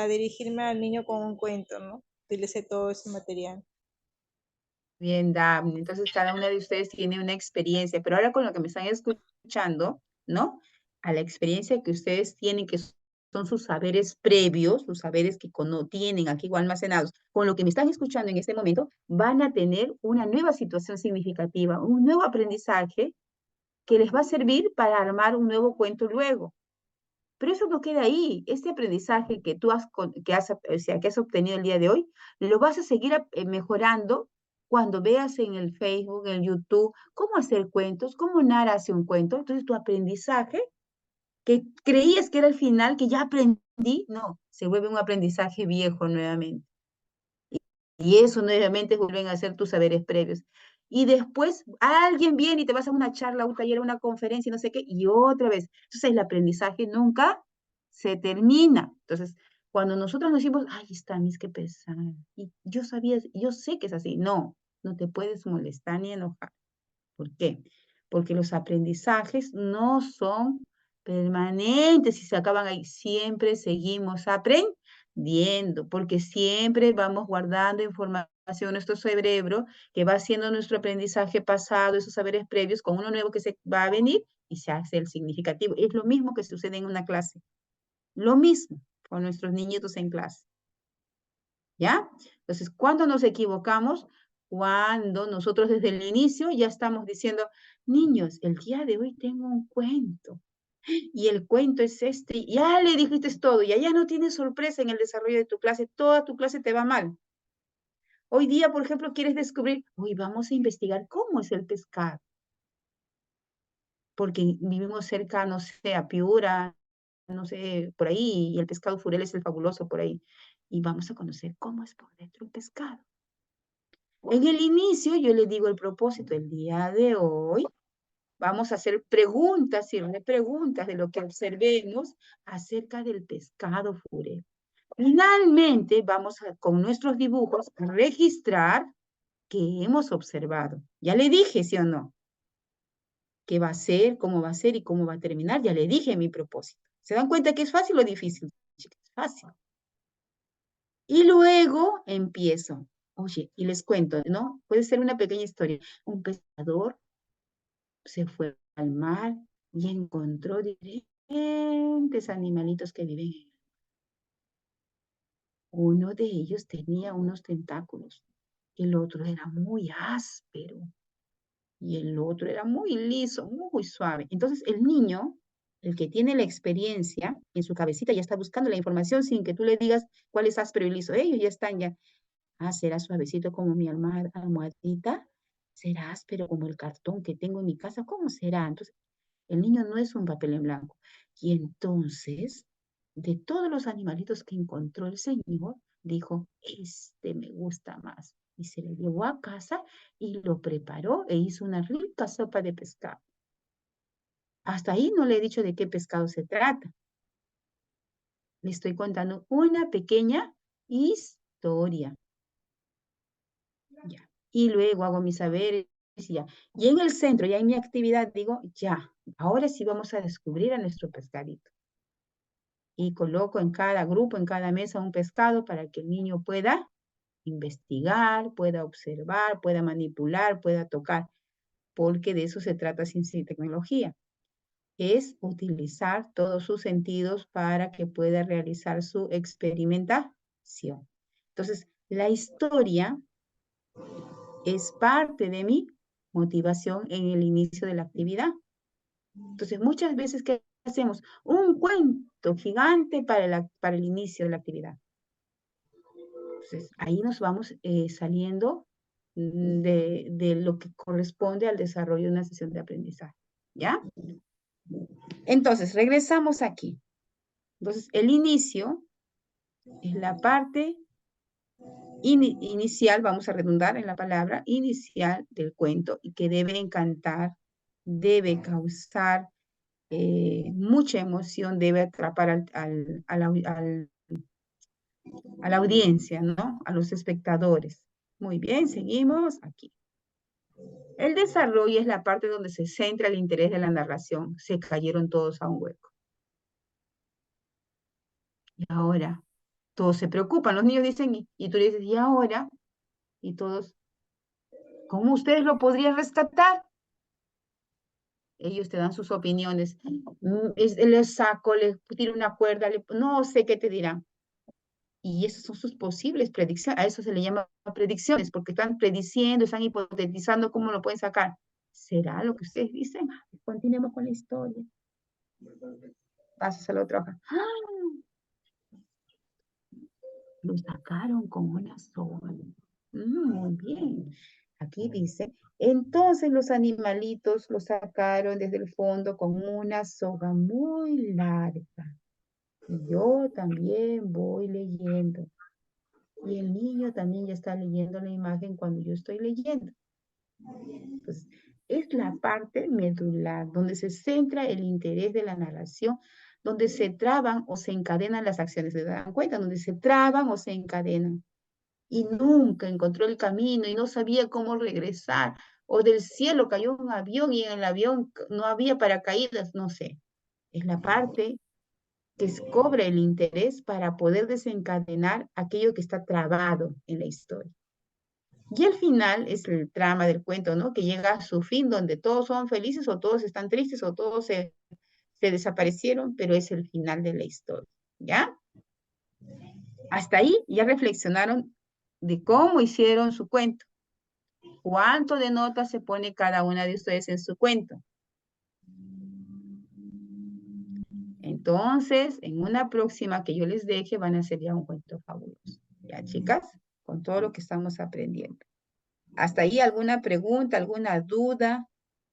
[SPEAKER 3] dirigirme al niño con un cuento, ¿no? Utilicé todo ese material.
[SPEAKER 1] Bien, Daphne. Entonces, cada una de ustedes tiene una experiencia, pero ahora con lo que me están escuchando, ¿no? A la experiencia que ustedes tienen, que son sus saberes previos, sus saberes que tienen aquí igual almacenados, con lo que me están escuchando en este momento, van a tener una nueva situación significativa, un nuevo aprendizaje que les va a servir para armar un nuevo cuento luego. Pero eso no queda ahí. Este aprendizaje que tú que has obtenido el día de hoy, lo vas a seguir mejorando cuando veas en el Facebook, en el YouTube, cómo hacer cuentos, cómo Nara hace un cuento. Entonces tu aprendizaje, que creías que era el final, que ya aprendí, no, se vuelve un aprendizaje viejo nuevamente. Y eso nuevamente vuelven a ser tus saberes previos. Y después alguien viene y te vas a una charla, un taller, una conferencia, no sé qué, y otra vez. Entonces el aprendizaje nunca se termina. Entonces, cuando nosotros nos decimos, ay, está, mis qué pesar, y yo sé que es así. No, no te puedes molestar ni enojar. ¿Por qué? Porque los aprendizajes no son permanentes y se acaban ahí. Siempre seguimos aprendiendo, porque siempre vamos guardando información en nuestro cerebro que va haciendo nuestro aprendizaje pasado, esos saberes previos, con uno nuevo que se va a venir y se hace el significativo. Es lo mismo que sucede en una clase. Lo mismo con nuestros niñitos en clase. ¿Ya? Entonces, ¿cuándo nos equivocamos? Cuando nosotros desde el inicio ya estamos diciendo, niños, el día de hoy tengo un cuento. Y el cuento es este, ya le dijiste todo, y allá no tienes sorpresa en el desarrollo de tu clase, toda tu clase te va mal. Hoy día, por ejemplo, quieres descubrir, hoy vamos a investigar cómo es el pescado. Porque vivimos cerca, no sé, a Piura, no sé, por ahí, y el pescado furel es el fabuloso por ahí. Y vamos a conocer cómo es por dentro el pescado. En el inicio, yo les digo el propósito, el día de hoy, vamos a hacer preguntas y repreguntas de lo que observemos acerca del pescado furel. Finalmente, vamos con nuestros dibujos a registrar qué hemos observado. Ya le dije, ¿sí o no? ¿Qué va a ser, cómo va a ser y cómo va a terminar? Ya le dije mi propósito. ¿Se dan cuenta que es fácil o difícil? Chicas, fácil. Y luego empiezo. Oye, y les cuento, ¿no? Puede ser una pequeña historia. Un pescador se fue al mar y encontró diferentes animalitos que viven en el mar. Uno de ellos tenía unos tentáculos, el otro era muy áspero y el otro era muy liso, muy suave. Entonces el niño, el que tiene la experiencia, en su cabecita ya está buscando la información sin que tú le digas cuál es áspero y liso. Ellos ya están ya, será suavecito como mi almohadita. será áspero como el cartón que tengo en mi casa, ¿cómo será? Entonces, el niño no es un papel en blanco. Y entonces, de todos los animalitos que encontró el señor, dijo, este me gusta más. Y se lo llevó a casa y lo preparó e hizo una rica sopa de pescado. Hasta ahí no le he dicho de qué pescado se trata. Le estoy contando una pequeña historia. Ya. Y luego hago mis saberes y ya. Y en el centro, ya en mi actividad, digo, ya, ahora sí vamos a descubrir a nuestro pescadito. Y coloco en cada grupo, en cada mesa, un pescado para que el niño pueda investigar, pueda observar, pueda manipular, pueda tocar, porque de eso se trata ciencia y tecnología. Es utilizar todos sus sentidos para que pueda realizar su experimentación. Entonces, la historia es parte de mi motivación en el inicio de la actividad. Entonces, muchas veces, ¿qué hacemos? Un cuento gigante para el inicio de la actividad. Entonces, ahí nos vamos saliendo de lo que corresponde al desarrollo de una sesión de aprendizaje. ¿Ya? Entonces, regresamos aquí. Entonces, el inicio es la parte inicial, vamos a redundar en la palabra, inicial del cuento y que debe encantar, debe causar mucha emoción, debe atrapar a la audiencia, ¿no? A los espectadores. Muy bien, seguimos aquí. El desarrollo es la parte donde se centra el interés de la narración. Se cayeron todos a un hueco. Y ahora, todos se preocupan. Los niños dicen, y tú le dices, ¿y ahora? Y todos, ¿cómo ustedes lo podrían rescatar? Ellos te dan sus opiniones. Les saco, les tiro una cuerda, no sé qué te dirán. Y esas son sus posibles predicciones. A eso se le llama predicciones, porque están prediciendo, están hipotetizando cómo lo pueden sacar. ¿Será lo que ustedes dicen? Continuemos con la historia. Pasas a la otra hoja. Lo sacaron con una soga. Muy bien. Aquí dice, entonces los animalitos lo sacaron desde el fondo con una soga muy larga. Y yo también voy leyendo. Y el niño también ya está leyendo la imagen cuando yo estoy leyendo. Entonces, es la parte medular, donde se centra el interés de la narración, donde se traban o se encadenan las acciones. ¿Se dan cuenta? Donde se traban o se encadenan. Y nunca encontró el camino y no sabía cómo regresar. O del cielo cayó un avión y en el avión no había paracaídas, no sé. Es la parte que cobra el interés para poder desencadenar aquello que está trabado en la historia. Y el final es el trama del cuento, ¿no? Que llega a su fin donde todos son felices o todos están tristes o todos se desaparecieron, pero es el final de la historia, ¿ya? Hasta ahí ya reflexionaron de cómo hicieron su cuento. ¿Cuánto de notas se pone cada una de ustedes en su cuento? Entonces, en una próxima que yo les deje, van a hacer ya un cuento fabuloso. ¿Ya, chicas? Con todo lo que estamos aprendiendo. ¿Hasta ahí alguna pregunta, alguna duda?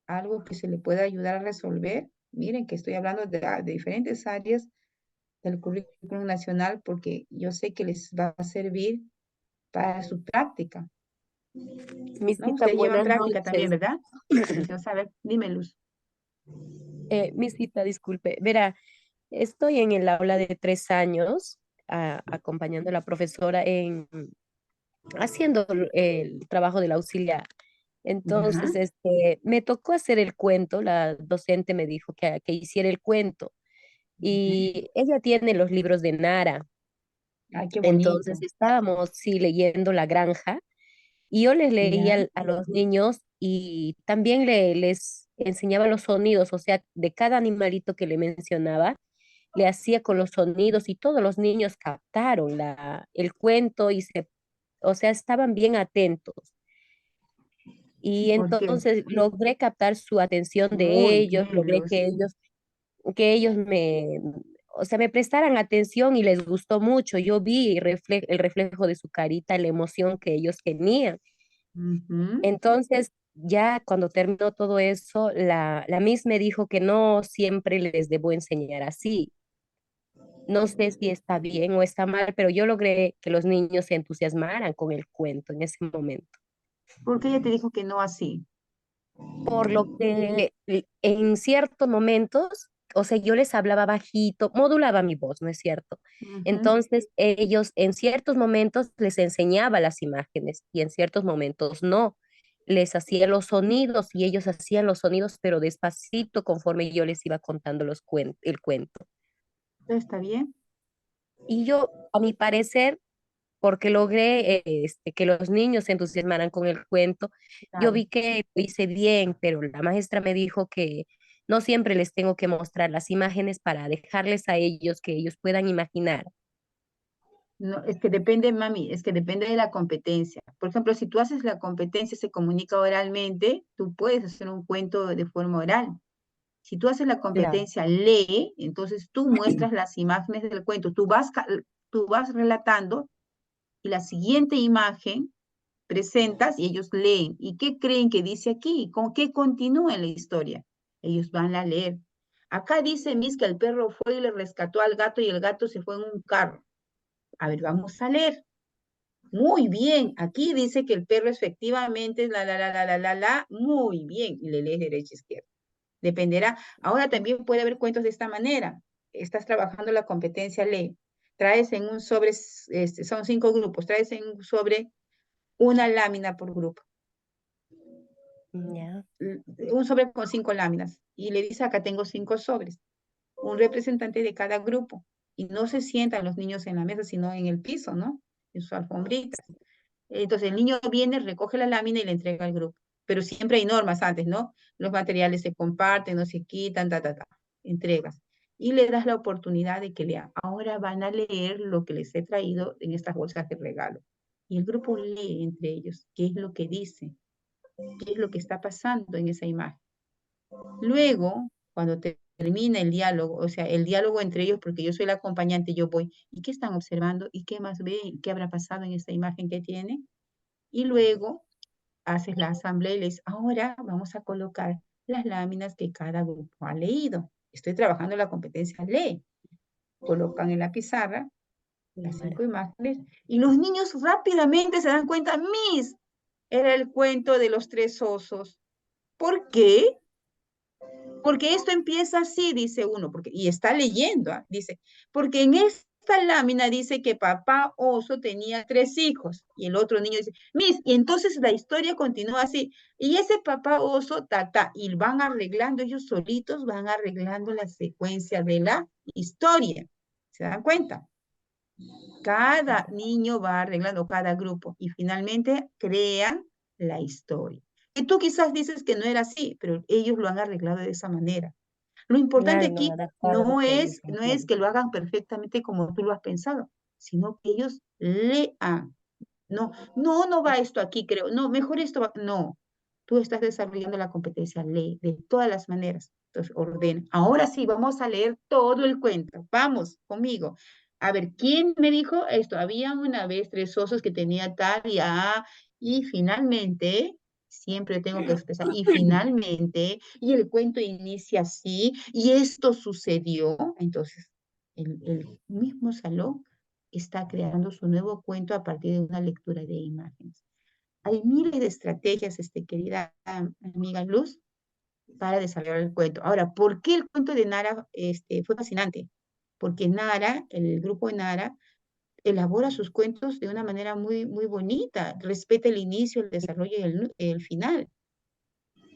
[SPEAKER 1] ¿Algo que se le pueda ayudar a resolver? Miren que estoy hablando de diferentes áreas del currículum nacional porque yo sé que les va a servir para su práctica. ¿No?
[SPEAKER 7] Misita,
[SPEAKER 1] Ustedes llevan
[SPEAKER 7] buenas
[SPEAKER 1] práctica también,
[SPEAKER 7] noches.
[SPEAKER 1] ¿verdad? Quiero saber, dime, Luz.
[SPEAKER 7] Misita, disculpe. Verá, estoy en el aula de 3 años, acompañando a la profesora haciendo el trabajo del auxiliar.
[SPEAKER 1] ¿Ya?
[SPEAKER 7] Entonces, me tocó hacer el cuento, la docente me dijo que hiciera el cuento y ella tiene los libros de Nara.
[SPEAKER 1] Ay, qué
[SPEAKER 7] Entonces
[SPEAKER 1] bonito.
[SPEAKER 7] estábamos, sí, leyendo La Granja y yo les leía
[SPEAKER 1] ¿Ya?
[SPEAKER 7] a los niños y también les enseñaba los sonidos, o sea, de cada animalito que le mencionaba, le hacía con los sonidos y todos los niños captaron el cuento o sea, estaban bien atentos. Y
[SPEAKER 1] Porque
[SPEAKER 7] entonces logré captar su atención de
[SPEAKER 1] muy
[SPEAKER 7] ellos,
[SPEAKER 1] bien,
[SPEAKER 7] logré
[SPEAKER 1] Luz.
[SPEAKER 7] que ellos o sea, me prestaran atención y les gustó mucho. Yo vi el reflejo de su carita, la emoción que ellos tenían.
[SPEAKER 1] Ujú.
[SPEAKER 7] Entonces, ya cuando terminó todo eso, la Miss me dijo que no siempre les debo enseñar así. No sé si está bien o está mal, pero yo logré que los niños se entusiasmaran con el cuento en ese momento.
[SPEAKER 1] Porque ella te dijo que no así.
[SPEAKER 7] Por lo que en ciertos momentos, o sea, yo les hablaba bajito, modulaba mi voz, ¿no es cierto?
[SPEAKER 1] Ujú.
[SPEAKER 7] Entonces, ellos en ciertos momentos les enseñaba las imágenes y en ciertos momentos no. Les hacía los sonidos y ellos hacían los sonidos, pero despacito conforme yo les iba contando el cuento.
[SPEAKER 1] ¿Está bien?
[SPEAKER 7] Y yo, a mi parecer, porque logré que los niños se entusiasmaran con el cuento. Yo
[SPEAKER 1] Claro.
[SPEAKER 7] vi que lo hice bien, pero la maestra me dijo que no siempre les tengo que mostrar las imágenes para dejarles a ellos que ellos puedan imaginar.
[SPEAKER 1] No, es que depende, mami, es que depende de la competencia. Por ejemplo, si tú haces la competencia, se comunica oralmente, tú puedes hacer un cuento de forma oral. Si tú haces la
[SPEAKER 7] Claro.
[SPEAKER 1] competencia, lee, entonces tú muestras las imágenes del cuento, tú vas relatando y la siguiente imagen presentas y ellos leen. ¿Y qué creen que dice aquí? ¿Con qué continúa en la historia? Ellos van a leer. Acá dice Miss que el perro fue y le rescató al gato y el gato se fue en un carro. A ver, vamos a leer. Muy bien, aquí dice que el perro efectivamente, muy bien, y le lees derecha e izquierda. Dependerá. Ahora también puede haber cuentos de esta manera. Estás trabajando la competencia ley. Traes en un sobre, son 5 grupos, traes en un sobre una lámina por grupo.
[SPEAKER 7] Ya.
[SPEAKER 1] Un sobre con 5 láminas. Y le dice, acá tengo 5 sobres. Un representante de cada grupo. Y no se sientan los niños en la mesa, sino en el piso, ¿no? En sus alfombritas. Entonces el niño viene, recoge la lámina y le entrega al grupo. Pero siempre hay normas antes, ¿no? Los materiales se comparten, no se quitan, entregas. Y le das la oportunidad de que lean. Ahora van a leer lo que les he traído en estas bolsas de regalo. Y el grupo lee entre ellos qué es lo que dice, qué es lo que está pasando en esa imagen. Luego, cuando termina el diálogo, o sea, el diálogo entre ellos, porque yo soy la acompañante, yo voy, ¿y qué están observando? ¿Y qué más ven? ¿Qué habrá pasado en esta imagen que tiene? Y luego haces la asamblea y le dices, ahora vamos a colocar las láminas que cada grupo ha leído. Estoy trabajando la competencia lee. Colocan en la pizarra las 5
[SPEAKER 7] Claro.
[SPEAKER 1] imágenes y los niños rápidamente se dan cuenta, Miss, era el cuento de los 3 osos. ¿Por qué? Porque esto empieza así, dice uno, porque, y está leyendo, dice, porque en esta lámina dice que papá oso tenía 3 hijos, y el otro niño dice, Miss, y entonces la historia continúa así, y ese papá oso, y van arreglando, ellos solitos van arreglando la secuencia de la historia, ¿se dan cuenta? Cada niño va arreglando cada grupo, y finalmente crean la historia. Y tú quizás dices que no era así, pero ellos lo han arreglado de esa manera. Lo importante
[SPEAKER 7] Claro, lo
[SPEAKER 1] aquí
[SPEAKER 7] adaptaron lo que ellos
[SPEAKER 1] no es
[SPEAKER 7] entienden.
[SPEAKER 1] que lo hagan perfectamente como tú lo has pensado, sino que ellos lean. No, no va esto aquí, creo. No, mejor esto va. No, tú estás desarrollando la competencia, lee de todas las maneras. Entonces, ordena. Ahora sí, vamos a leer todo el cuento. Vamos conmigo. A ver, ¿quién me dijo esto? Había una vez 3 osos que tenía tal y finalmente, siempre tengo que expresar, y finalmente, y el cuento inicia así, y esto sucedió. Entonces, el mismo salón está creando su nuevo cuento a partir de una lectura de imágenes. Hay miles de estrategias, querida amiga Luz, para desarrollar el cuento. Ahora, ¿por qué el cuento de Nara fue fascinante? Porque Nara, el grupo de Nara, elabora sus cuentos de una manera muy, muy bonita, respeta el inicio, el desarrollo y el final.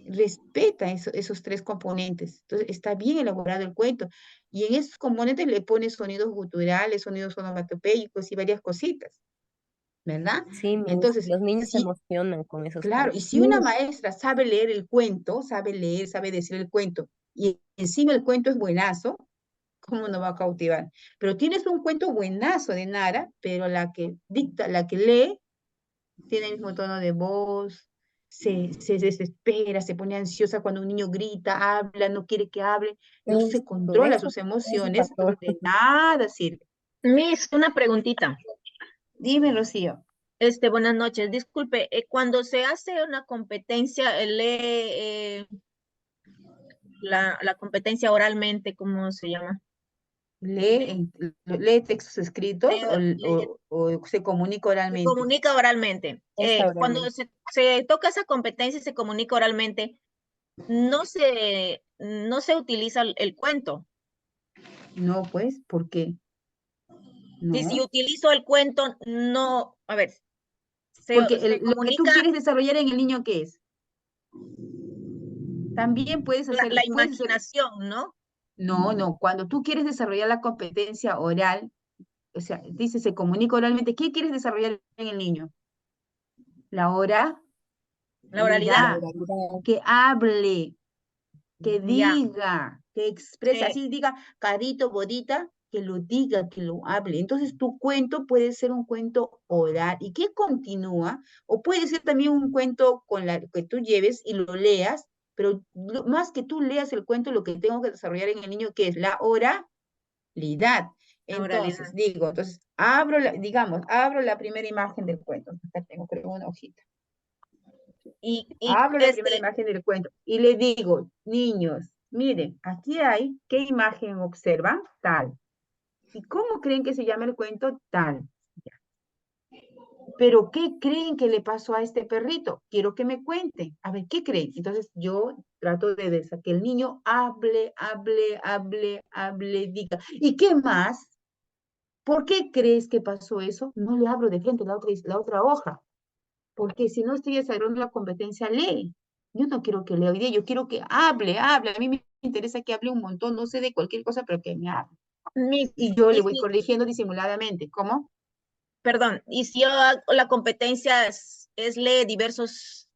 [SPEAKER 1] Respeta esos 3 componentes. Entonces, está bien elaborado el cuento. Y en esos componentes le pone sonidos guturales, sonidos onomatopéyicos y varias cositas, ¿verdad?
[SPEAKER 7] Sí,
[SPEAKER 1] Entonces,
[SPEAKER 7] los niños se
[SPEAKER 1] sí,
[SPEAKER 7] emocionan con esas
[SPEAKER 1] claro, y
[SPEAKER 7] cosas.
[SPEAKER 1] si una maestra sabe leer el cuento, sabe leer, sabe decir el cuento, y encima el cuento es buenazo, ¿cómo no va a cautivar? Pero tienes un cuento buenazo de Nara, pero la que dicta, la que lee, tiene el mismo tono de voz, se desespera, se pone ansiosa cuando un niño grita, habla, no quiere que hable, no se controla
[SPEAKER 7] Eso
[SPEAKER 1] sus
[SPEAKER 7] sí
[SPEAKER 1] emociones,
[SPEAKER 7] pasó.
[SPEAKER 1] entonces de nada sirve.
[SPEAKER 8] Miss, una preguntita.
[SPEAKER 1] Dime, Rocío.
[SPEAKER 8] Buenas noches. Disculpe, cuando se hace una competencia, la competencia oralmente, ¿cómo se llama?
[SPEAKER 1] Lee textos escritos o se comunica
[SPEAKER 8] Se
[SPEAKER 1] oralmente.
[SPEAKER 8] comunica oralmente. Cuando se toca esa competencia y se comunica oralmente, no se utiliza el cuento.
[SPEAKER 1] No, pues, ¿por qué?
[SPEAKER 8] Y si
[SPEAKER 1] No,
[SPEAKER 8] utilizo el cuento, no, a ver,
[SPEAKER 1] porque
[SPEAKER 8] se
[SPEAKER 1] lo que tú
[SPEAKER 8] comunica
[SPEAKER 1] quieres desarrollar en el niño, ¿qué es? También puedes
[SPEAKER 8] la
[SPEAKER 1] hacer,
[SPEAKER 8] imaginación, ¿no?
[SPEAKER 1] no, cuando tú quieres desarrollar la competencia oral, o sea, dice, se comunica oralmente, ¿qué quieres desarrollar en el niño? La oralidad,
[SPEAKER 8] La oralidad.
[SPEAKER 1] que hable, que
[SPEAKER 8] Ya,
[SPEAKER 1] diga, que exprese,
[SPEAKER 8] sí,
[SPEAKER 1] así diga carito, bodita, que lo diga, que lo hable. Entonces tu cuento puede ser un cuento oral y que continúa, o puede ser también un cuento con la que tú lleves y lo leas, pero más que tú leas el cuento, lo que tengo que desarrollar en el niño, que es la oralidad.
[SPEAKER 8] la
[SPEAKER 1] Entonces,
[SPEAKER 8] oralidad.
[SPEAKER 1] abro la primera imagen del cuento. Acá tengo, creo, una hojita.
[SPEAKER 8] Y
[SPEAKER 1] Abro la primera imagen del cuento y le digo, niños, miren, aquí hay, ¿qué imagen observan? Tal. ¿Y cómo creen que se llama el cuento? Tal. Pero ¿qué creen que le pasó a este perrito? Quiero que me cuenten. A ver, ¿qué creen? Entonces yo trato de que el niño hable, diga. ¿Y qué más? ¿Por qué crees que pasó eso? No le abro de frente la otra hoja. Porque si no estoy desarrollando la competencia, lee. Yo no quiero que lea hoy día, yo quiero que hable. A mí me interesa que hable un montón, no sé de cualquier cosa, pero que me hable.
[SPEAKER 8] Mis-
[SPEAKER 1] Y yo le
[SPEAKER 8] y
[SPEAKER 1] voy
[SPEAKER 8] si,
[SPEAKER 1] corrigiendo disimuladamente. ¿Cómo?
[SPEAKER 8] perdón, y si yo hago la competencia es leer diversos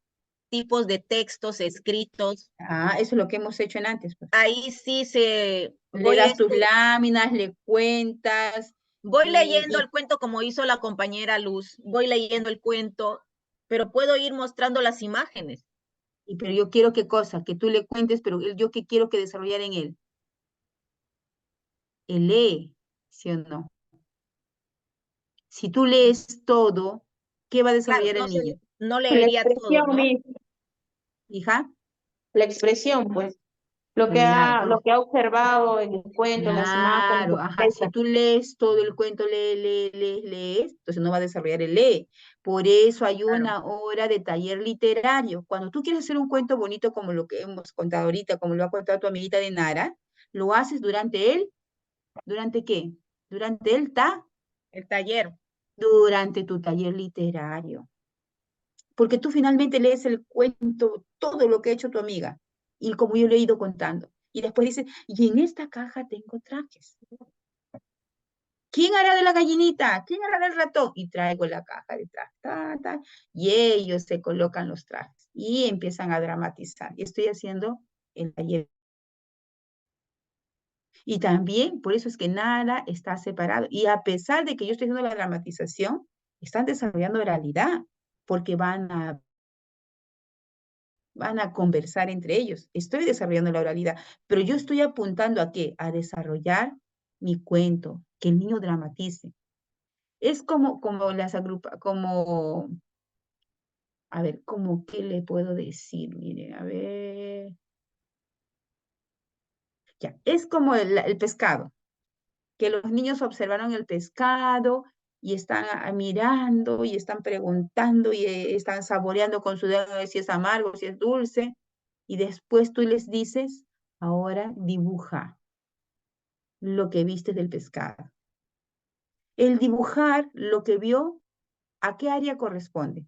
[SPEAKER 8] tipos de textos escritos,
[SPEAKER 1] Ah, eso es lo que hemos hecho en antes, pues.
[SPEAKER 8] ahí sí
[SPEAKER 1] Le das tus láminas, le cuentas,
[SPEAKER 8] voy leyendo
[SPEAKER 1] y,
[SPEAKER 8] el cuento como hizo la compañera Luz, voy leyendo el cuento, pero puedo ir mostrando las imágenes.
[SPEAKER 1] pero yo quiero qué cosa, que tú le cuentes, pero yo qué quiero que desarrollar en él. Él lee, ¿sí o no? Si tú lees todo, ¿qué va a
[SPEAKER 8] Claro,
[SPEAKER 1] desarrollar el niño?
[SPEAKER 8] no
[SPEAKER 5] La
[SPEAKER 8] leería todo,
[SPEAKER 5] expresión,
[SPEAKER 8] ¿no?
[SPEAKER 1] Hija,
[SPEAKER 5] la expresión, pues,
[SPEAKER 1] claro.
[SPEAKER 5] lo que ha observado en el cuento, en las imágenes,
[SPEAKER 1] Claro, ajá. Si tú lees todo el cuento, lees, entonces no va a desarrollar el lee. Por eso hay
[SPEAKER 8] Claro.
[SPEAKER 1] una hora de taller literario. Cuando tú quieres hacer un cuento bonito como lo que hemos contado ahorita, como lo ha contado tu amiguita de Nara, lo haces ¿durante qué? Durante
[SPEAKER 8] El taller.
[SPEAKER 1] durante tu taller literario. Porque tú finalmente lees el cuento, todo lo que ha hecho tu amiga, y como yo le he ido contando. Y después dices, y en esta caja tengo trajes. ¿Quién hará de la gallinita? ¿Quién hará del ratón? Y traigo la caja de trajes, y ellos se colocan los trajes y empiezan a dramatizar. Y estoy haciendo el taller. Y también, por eso es que nada está separado. Y a pesar de que yo estoy haciendo la dramatización, están desarrollando oralidad, porque van a conversar entre ellos. Estoy desarrollando la oralidad, pero yo estoy apuntando a qué? A desarrollar mi cuento, que el niño dramatice. Es como a ver, como, ¿qué le puedo decir? Mire, a ver, ya, es como el pescado, que los niños observaron el pescado y están mirando y están preguntando y están saboreando con su dedo si es amargo, si es dulce, y después tú les dices, ahora dibuja lo que viste del pescado. El dibujar lo que vio, ¿a qué área corresponde?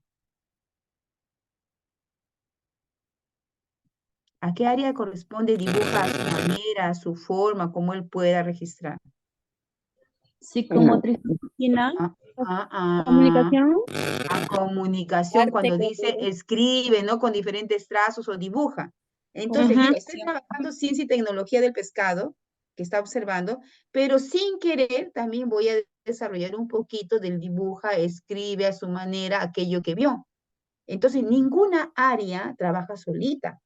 [SPEAKER 1] ¿A qué área corresponde? Dibuja a su manera, a su forma, como él pueda registrar.
[SPEAKER 4] Psicomotricidad,
[SPEAKER 1] Ah, ah, ah,
[SPEAKER 4] comunicación.
[SPEAKER 1] a comunicación, cuando dice escribe, ¿no? Con diferentes trazos o dibuja. Entonces, yo estoy trabajando ciencia y tecnología del pescado, que está observando, pero sin querer también voy a desarrollar un poquito del dibuja, escribe a su manera aquello que vio. Entonces, ninguna área trabaja solita.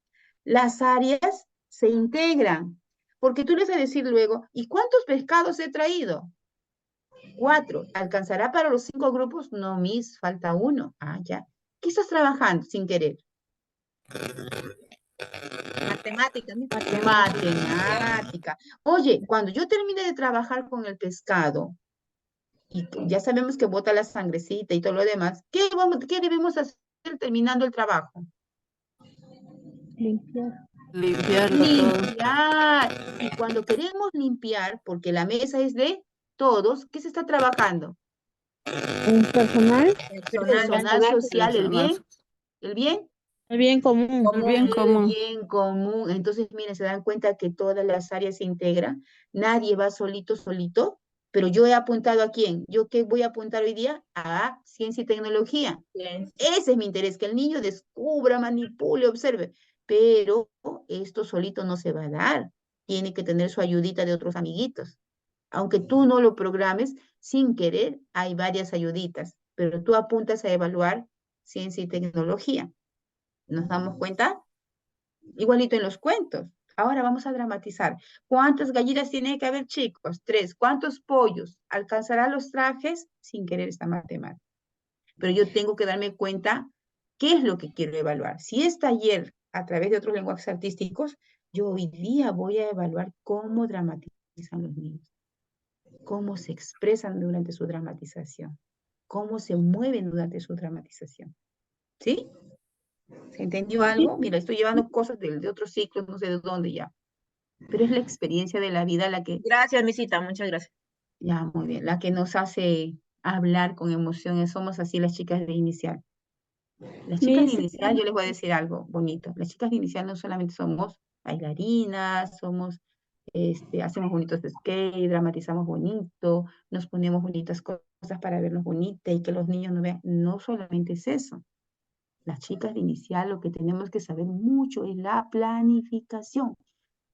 [SPEAKER 1] Las áreas se integran, porque tú les vas a decir luego, ¿y cuántos pescados he traído? 4. ¿Alcanzará para los 5 grupos? No, Miss, falta uno. Ah, ya. ¿Qué estás trabajando sin querer?
[SPEAKER 8] Matemática, Miss.
[SPEAKER 1] Matemática. Oye, cuando yo termine de trabajar con el pescado, y ya sabemos que bota la sangrecita y todo lo demás, ¿qué debemos hacer terminando el trabajo?
[SPEAKER 6] Limpiar.
[SPEAKER 4] Limpiarlo todo.
[SPEAKER 1] Limpiar. Y cuando queremos limpiar, porque la mesa es de todos, ¿qué se está trabajando?
[SPEAKER 2] Un personal,
[SPEAKER 1] Personal social, el bien, el bien.
[SPEAKER 2] el bien común.
[SPEAKER 4] El bien
[SPEAKER 1] El
[SPEAKER 4] común.
[SPEAKER 1] bien común. Entonces, miren, se dan cuenta que todas las áreas se integran. Nadie va solito, pero yo he apuntado ¿a quién? ¿Yo qué voy a apuntar hoy día? A ciencia y tecnología.
[SPEAKER 8] Bien.
[SPEAKER 1] Ese es mi interés, que el niño descubra, manipule, observe. Pero esto solito no se va a dar. Tiene que tener su ayudita de otros amiguitos. Aunque tú no lo programes, sin querer, hay varias ayuditas. Pero tú apuntas a evaluar ciencia y tecnología. ¿Nos damos cuenta? Igualito en los cuentos. Ahora vamos a dramatizar. ¿Cuántas gallinas tiene que haber, chicos? 3. ¿Cuántos pollos? ¿Alcanzará los trajes? Sin querer esta matemática. Pero yo tengo que darme cuenta qué es lo que quiero evaluar. Si es taller a través de otros lenguajes artísticos, yo hoy día voy a evaluar cómo dramatizan los niños, cómo se expresan durante su dramatización, cómo se mueven durante su dramatización. ¿Sí? ¿Se entendió algo? Mira, estoy llevando cosas de otros ciclos, no sé de dónde ya. Pero es la experiencia de la vida la que,
[SPEAKER 8] Gracias, Misita, muchas gracias.
[SPEAKER 1] ya muy bien, la que nos hace hablar con emociones. Somos así las chicas de inicial. Las chicas de inicial, yo les voy a decir algo bonito. Las chicas de inicial no solamente somos bailarinas, hacemos bonitos skate, dramatizamos bonito, nos ponemos bonitas cosas para vernos bonitas y que los niños nos vean. No solamente es eso. Las chicas de inicial lo que tenemos que saber mucho es la planificación,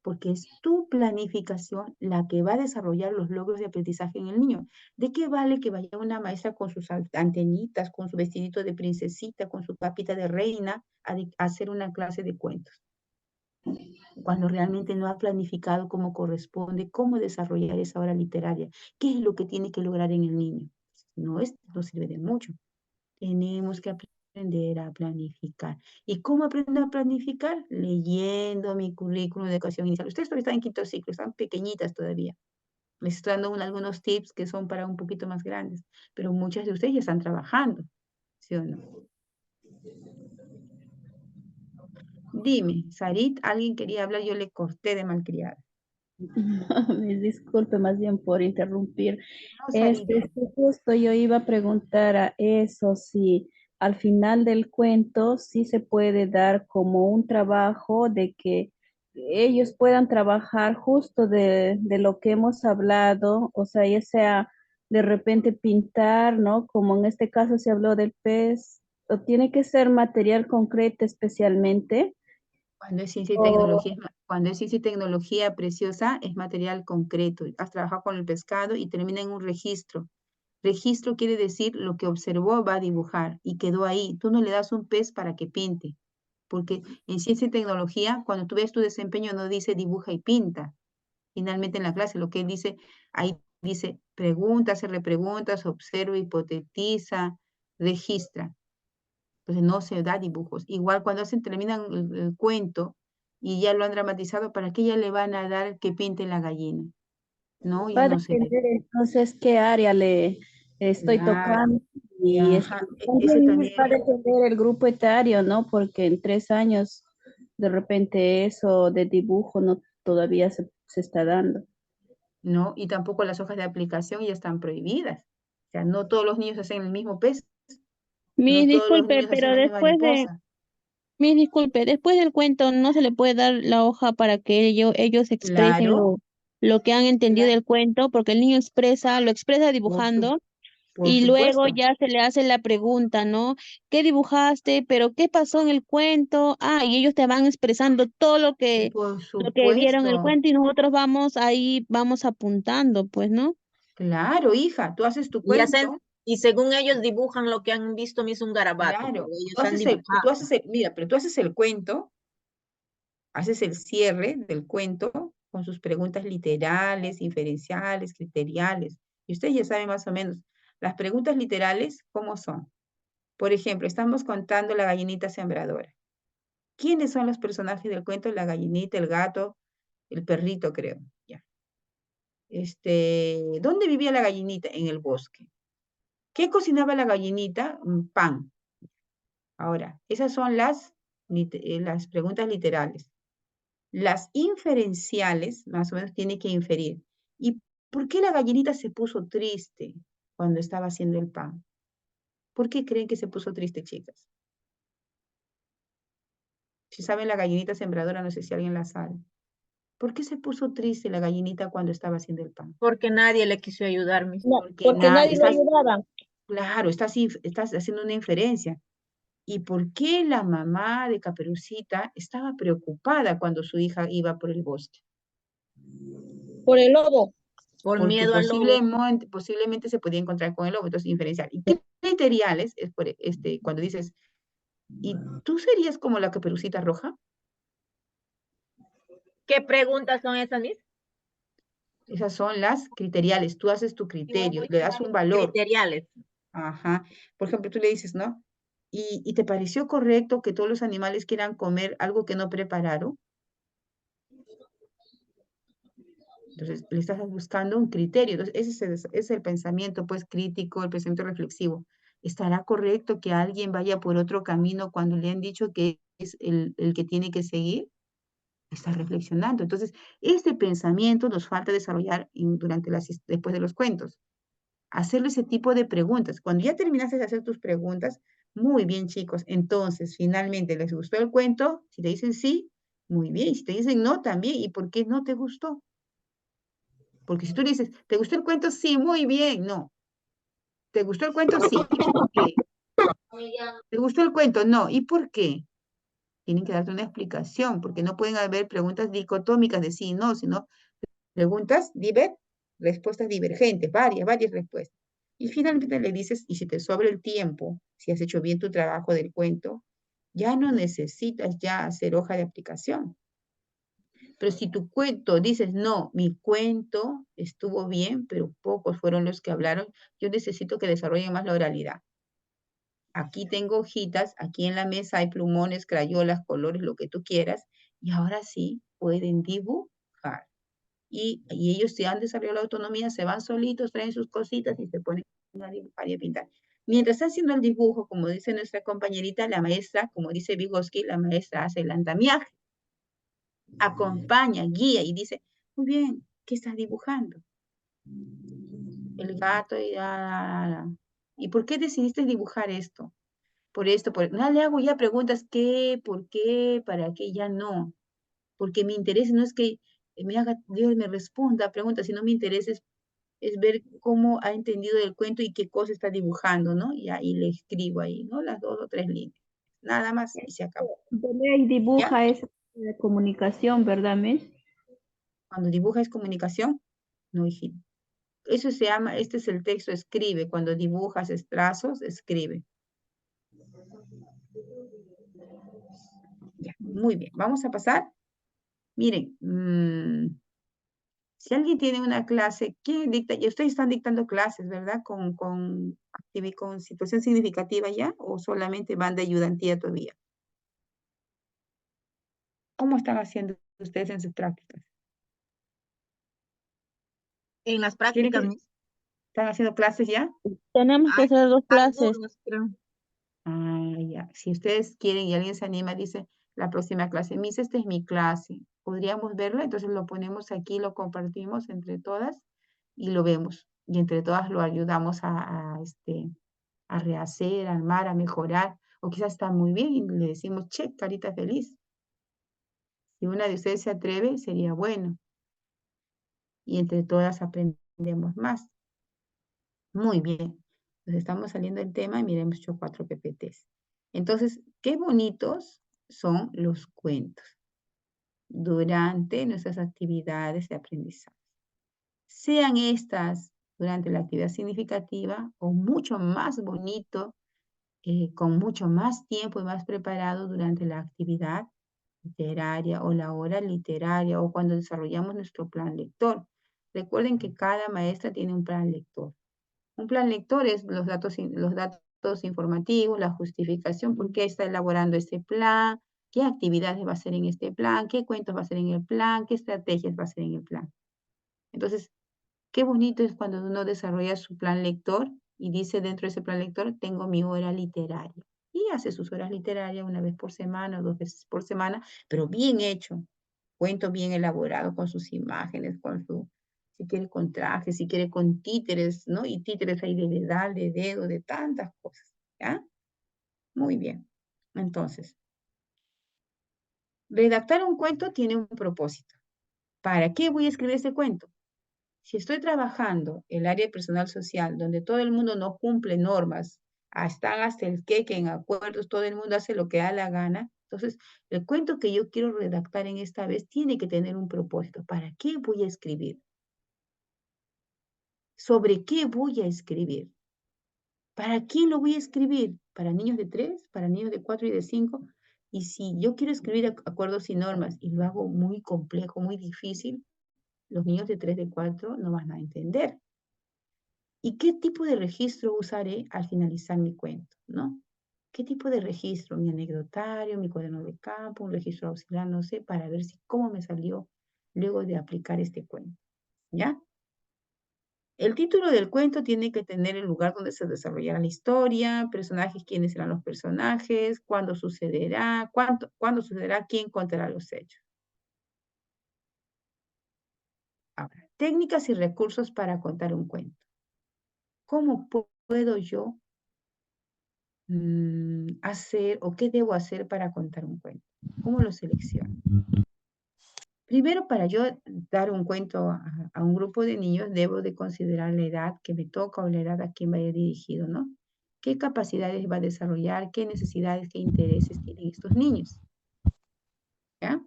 [SPEAKER 1] porque es tu planificación la que va a desarrollar los logros de aprendizaje en el niño. ¿De qué vale que vaya una maestra con sus antenitas, con su vestidito de princesita, con su capita de reina, a hacer una clase de cuentos? Cuando realmente no ha planificado cómo corresponde, cómo desarrollar esa obra literaria, qué es lo que tiene que lograr en el niño. No sirve de mucho. Tenemos que aprender a planificar. ¿Y cómo aprendo a planificar? Leyendo mi currículum de educación inicial. Ustedes todavía están en quinto ciclo, están pequeñitas todavía. Les estoy dando algunos tips que son para un poquito más grandes, pero muchas de ustedes ya están trabajando, ¿sí o no? Dime, Sarit, alguien quería hablar, yo le corté de malcriada.
[SPEAKER 9] Me disculpe más bien por interrumpir.
[SPEAKER 1] No, Sarit.
[SPEAKER 9] Justo yo iba a preguntar a eso, si al final del cuento sí se puede dar como un trabajo de que ellos puedan trabajar justo de lo que hemos hablado, o sea, ya sea de repente pintar, ¿no? Como en este caso se habló del pez, o tiene que ser material concreto especialmente.
[SPEAKER 1] Cuando es ciencia y
[SPEAKER 9] O,
[SPEAKER 1] tecnología, cuando es ciencia y tecnología preciosa, es material concreto. Has trabajado con el pescado y termina en un registro. Registro quiere decir lo que observó va a dibujar y quedó ahí. Tú no le das un pez para que pinte, porque en ciencia y tecnología, cuando tú ves tu desempeño, no dice dibuja y pinta. Finalmente en la clase, lo que dice, ahí dice pregunta, hace repreguntas, observa, hipotetiza, registra. Entonces no se da dibujos. Igual cuando terminan el cuento y ya lo han dramatizado, ¿para qué ya le van a dar que pinte la gallina? No,
[SPEAKER 9] va
[SPEAKER 1] ya
[SPEAKER 9] a
[SPEAKER 1] no se da.
[SPEAKER 9] depender entonces qué área le estoy
[SPEAKER 1] Claro,
[SPEAKER 9] tocando y
[SPEAKER 1] ajá, ese
[SPEAKER 9] también va a
[SPEAKER 1] también,
[SPEAKER 9] depender el grupo etario, ¿no? Porque en 3 años de repente eso de dibujo no todavía se está dando.
[SPEAKER 1] ¿no? Y tampoco las hojas de aplicación ya están prohibidas. O sea, no todos los niños hacen el mismo pez,
[SPEAKER 2] Mi
[SPEAKER 1] no todos los
[SPEAKER 2] disculpe,
[SPEAKER 1] niños hacen
[SPEAKER 2] pero
[SPEAKER 1] la misma mariposa.
[SPEAKER 2] después del cuento no se le puede dar la hoja para que ellos expresen
[SPEAKER 1] Claro,
[SPEAKER 2] lo que han entendido del cuento, porque el niño lo expresa
[SPEAKER 1] por su-
[SPEAKER 2] dibujando.
[SPEAKER 1] por
[SPEAKER 2] Y luego
[SPEAKER 1] supuesto,
[SPEAKER 2] ya se le hace la pregunta, ¿no? ¿Qué dibujaste? ¿Pero qué pasó en el cuento? Ah, y ellos te van expresando todo
[SPEAKER 1] por
[SPEAKER 2] lo que vieron en el
[SPEAKER 1] supuesto.
[SPEAKER 2] cuento y nosotros vamos apuntando, pues, ¿no?
[SPEAKER 1] Claro, hija, tú haces tu
[SPEAKER 8] Y hacen,
[SPEAKER 1] cuento.
[SPEAKER 8] y según ellos dibujan lo que han visto, me hizo un garabato, pero
[SPEAKER 1] Claro,
[SPEAKER 8] ellos han dibujado.
[SPEAKER 1] mira, pero tú haces el cuento, haces el cierre del cuento con sus preguntas literales, inferenciales, criteriales. Y ustedes ya saben más o menos, las preguntas literales, ¿cómo son? Por ejemplo, estamos contando la gallinita sembradora. ¿Quiénes son los personajes del cuento? La gallinita, el gato, el perrito, creo. Ya. ¿Dónde vivía la gallinita? En el bosque. ¿Qué cocinaba la gallinita? Pan. Ahora, esas son las preguntas literales. Las inferenciales, más o menos, tiene que inferir. ¿Y por qué la gallinita se puso triste cuando estaba haciendo el pan? ¿Por qué creen que se puso triste, chicas? Si saben la gallinita sembradora, no sé si alguien la sabe. ¿Por qué se puso triste la gallinita cuando estaba haciendo el pan?
[SPEAKER 8] Porque nadie le quiso ayudar, Miss.
[SPEAKER 7] No,
[SPEAKER 1] Porque
[SPEAKER 7] porque nadie lo ayudaba.
[SPEAKER 1] claro, estás haciendo una inferencia. ¿Y por qué la mamá de Caperucita estaba preocupada cuando su hija iba por el bosque?
[SPEAKER 7] Por el lobo.
[SPEAKER 8] Por
[SPEAKER 1] Porque
[SPEAKER 8] miedo al lobo.
[SPEAKER 1] posiblemente se podía encontrar con el lobo, entonces inferencial. ¿Y qué criteriales es cuando dices, ¿y tú serías como la Caperucita Roja?
[SPEAKER 8] ¿Qué preguntas son esas, Miss?
[SPEAKER 1] Esas son las criteriales. Tú haces tu criterio, le das un valor.
[SPEAKER 8] Criteriales.
[SPEAKER 1] Ajá. Por ejemplo, tú le dices, ¿no? ¿Y te pareció correcto que todos los animales quieran comer algo que no prepararon? Entonces, le estás buscando un criterio. Entonces, ese es el pensamiento, pues, crítico, el pensamiento reflexivo. ¿Estará correcto que alguien vaya por otro camino cuando le han dicho que es el que tiene que seguir? Está reflexionando. Entonces, este pensamiento nos falta desarrollar después de los cuentos. Hacerle ese tipo de preguntas. Cuando ya terminaste de hacer tus preguntas, muy bien, chicos. Entonces, finalmente, ¿les gustó el cuento? Si te dicen sí, muy bien. Si te dicen no, también. ¿Y por qué no te gustó? Porque si tú le dices, ¿te gustó el cuento? Sí, muy bien. No. ¿Te gustó el cuento? Sí. ¿Y por qué? ¿Te gustó el cuento? No. ¿Y por qué? Tienen que darte una explicación, porque no pueden haber preguntas dicotómicas de sí y no, sino preguntas respuestas divergentes, varias respuestas. Y finalmente le dices, y si te sobra el tiempo, si has hecho bien tu trabajo del cuento, ya no necesitas ya hacer hoja de aplicación. Pero si tu cuento dices, no, mi cuento estuvo bien, pero pocos fueron los que hablaron, yo necesito que desarrollen más la oralidad. Aquí tengo hojitas, aquí en la mesa hay plumones, crayolas, colores, lo que tú quieras, y ahora sí pueden dibujar. Y ellos se han desarrollado la autonomía, se van solitos, traen sus cositas y se ponen a dibujar y a pintar. Mientras está haciendo el dibujo, como dice nuestra compañerita, la maestra, como dice Vygotsky, la maestra hace el andamiaje, acompaña, guía y dice, muy bien, ¿qué estás dibujando? El gato ¿Y por qué decidiste dibujar esto? Por esto, no le hago ya preguntas, ¿qué? ¿Por qué? ¿Para qué? Ya no. Porque mi interés no es que Dios me responda a preguntas, sino mi interés es ver cómo ha entendido el cuento y qué cosa está dibujando, ¿no? Y ahí le escribo ahí, ¿no? Las 2 o 3 líneas. Nada más y se acabó.
[SPEAKER 9] Y dibuja
[SPEAKER 1] ¿Ya?
[SPEAKER 9] esa comunicación, ¿verdad, Miss?
[SPEAKER 1] Cuando dibuja es comunicación, no, hijita. Eso se llama, este es el texto, escribe. Cuando dibujas trazos, escribe. Ya, muy bien. Vamos a pasar. Miren, si alguien tiene una clase, ¿quién dicta? Y ustedes están dictando clases, ¿verdad? Con situación significativa ya, o solamente van de ayudantía todavía. ¿Cómo están haciendo ustedes en sus prácticas?
[SPEAKER 8] En las prácticas, Miss.
[SPEAKER 1] ¿Están haciendo clases ya?
[SPEAKER 9] Tenemos que hacer 2 clases.
[SPEAKER 8] Algunos, creo.
[SPEAKER 1] Ah, ya. Si ustedes quieren y alguien se anima, dice la próxima clase, Miss, esta es mi clase. ¿Podríamos verla? Entonces lo ponemos aquí, lo compartimos entre todas y lo vemos. Y entre todas lo ayudamos a rehacer, a armar, a mejorar. O quizás está muy bien y le decimos, che, carita feliz. Si una de ustedes se atreve, sería bueno. Y entre todas aprendemos más. Muy bien. Entonces estamos saliendo del tema y miremos 4 PPTs. Entonces, qué bonitos son los cuentos durante nuestras actividades de aprendizaje. Sean estas durante la actividad significativa o mucho más bonito, con mucho más tiempo y más preparado durante la actividad literaria o la hora literaria o cuando desarrollamos nuestro plan lector. Recuerden que cada maestra tiene un plan lector. Un plan lector es los datos informativos, la justificación, por qué está elaborando este plan, qué actividades va a hacer en este plan, qué cuentos va a hacer en el plan, qué estrategias va a hacer en el plan. Entonces, qué bonito es cuando uno desarrolla su plan lector y dice dentro de ese plan lector, tengo mi hora literaria. Y hace sus horas literarias una vez por semana o 2 veces por semana, pero bien hecho. Cuento bien elaborado con sus imágenes, con su, si quiere con trajes, si quiere con títeres, ¿no? Y títeres hay de dedal, de dedo, de tantas cosas, ¿ya? Muy bien. Entonces, redactar un cuento tiene un propósito. ¿Para qué voy a escribir ese cuento? Si estoy trabajando en el área de personal social, donde todo el mundo no cumple normas, están hasta el queque en acuerdos, todo el mundo hace lo que da la gana, entonces el cuento que yo quiero redactar en esta vez tiene que tener un propósito. ¿Para qué voy a escribir? ¿Sobre qué voy a escribir? ¿Para quién lo voy a escribir? ¿Para niños de 3? ¿Para niños de 4 y de 5? Y si yo quiero escribir acuerdos y normas y lo hago muy complejo, muy difícil, los niños de 3, de 4 no van a entender. ¿Y qué tipo de registro usaré al finalizar mi cuento, no? ¿Qué tipo de registro? Mi anecdotario, mi cuaderno de campo, un registro auxiliar, no sé, para ver cómo me salió luego de aplicar este cuento, ¿ya? El título del cuento tiene que tener el lugar donde se desarrollará la historia, personajes, quiénes serán los personajes, cuándo sucederá, cuándo sucederá, quién contará los hechos. Ahora, técnicas y recursos para contar un cuento. ¿Cómo puedo yo hacer o qué debo hacer para contar un cuento? ¿Cómo lo selecciono? Primero, para yo dar un cuento a un grupo de niños, debo de considerar la edad que me toca o la edad a quien vaya dirigido, ¿no? ¿Qué capacidades va a desarrollar? ¿Qué necesidades, qué intereses tienen estos niños? ¿Ya?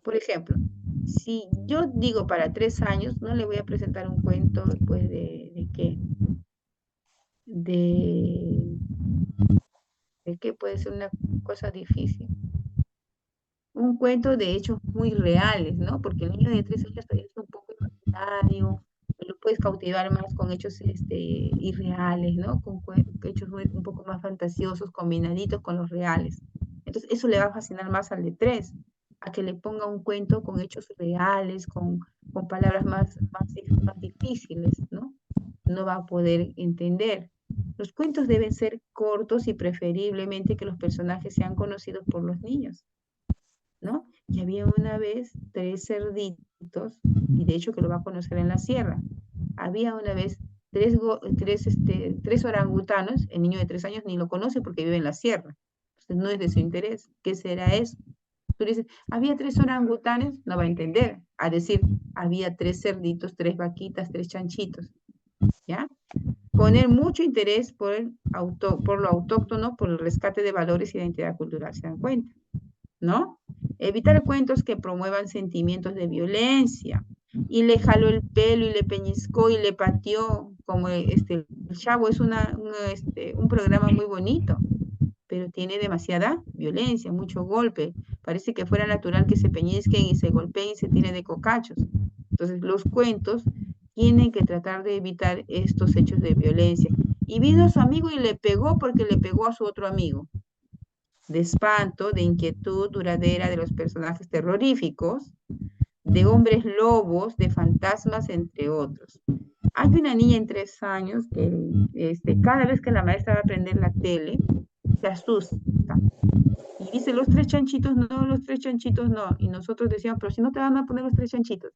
[SPEAKER 1] Por ejemplo, si yo digo para 3 años, no le voy a presentar un cuento después ¿de qué? ¿De qué puede ser una cosa difícil? Un cuento de hechos muy reales, ¿no? Porque el niño de 3 años todavía es un poco imaginario, lo puedes cautivar más con hechos irreales, ¿no? Con hechos un poco más fantasiosos, combinaditos con los reales. Entonces, eso le va a fascinar más al de 3, a que le ponga un cuento con hechos reales, con palabras más difíciles, ¿no? No va a poder entender. Los cuentos deben ser cortos y preferiblemente que los personajes sean conocidos por los niños, ¿no? Y había una vez 3 cerditos, y de hecho que lo va a conocer en la sierra. Había una vez 3 orangutanos, el niño de 3 años ni lo conoce porque vive en la sierra. Entonces no es de su interés. ¿Qué será eso? Tú dices, había 3 orangutanes, no va a entender. A decir, había 3 cerditos, 3 vaquitas, 3 chanchitos. ¿Ya? Poner mucho interés por lo autóctono, por el rescate de valores y identidad cultural, ¿se dan cuenta? ¿No? Evitar cuentos que promuevan sentimientos de violencia. Y le jaló el pelo y le peñiscó y le pateó, como el Chavo es un programa muy bonito, pero tiene demasiada violencia, mucho golpe. Parece que fuera natural que se peñisquen y se golpeen y se tiren de cocachos. Entonces los cuentos tienen que tratar de evitar estos hechos de violencia. Y vino a su amigo y le pegó porque le pegó a su otro amigo. De espanto, de inquietud duradera de los personajes terroríficos, de hombres lobos, de fantasmas, entre otros. Hay una niña en 3 años que cada vez que la maestra va a prender la tele, se asusta. Y dice, los 3 chanchitos no, los 3 chanchitos no. Y nosotros decíamos, pero si no te van a poner los 3 chanchitos.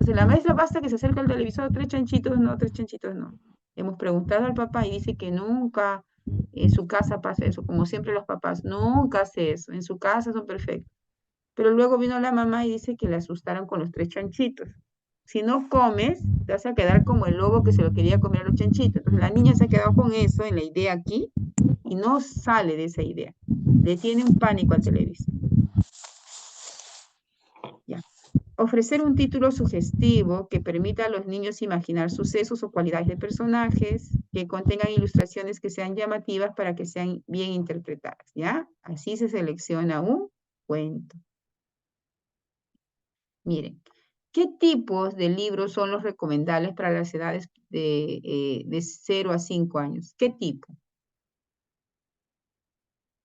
[SPEAKER 1] Entonces la maestra basta que se acerca al televisor, 3 chanchitos no, 3 chanchitos no. Hemos preguntado al papá y dice que nunca en su casa pasa eso, como siempre los papás, nunca hace eso, en su casa son perfectos. Pero luego vino la mamá y dice que le asustaron con los 3 chanchitos. Si no comes, te vas a quedar como el lobo que se lo quería comer a los chanchitos. Entonces la niña se ha quedado con eso, en la idea aquí, y no sale de esa idea. Le tiene un pánico al televisor. Ya. Ofrecer un título sugestivo que permita a los niños imaginar sucesos o cualidades de personajes, que contengan ilustraciones que sean llamativas para que sean bien interpretadas, ¿ya? Así se selecciona un cuento. Miren, ¿Qué tipos de libros son los recomendables para las edades de 0 a 5 años? ¿Qué tipo?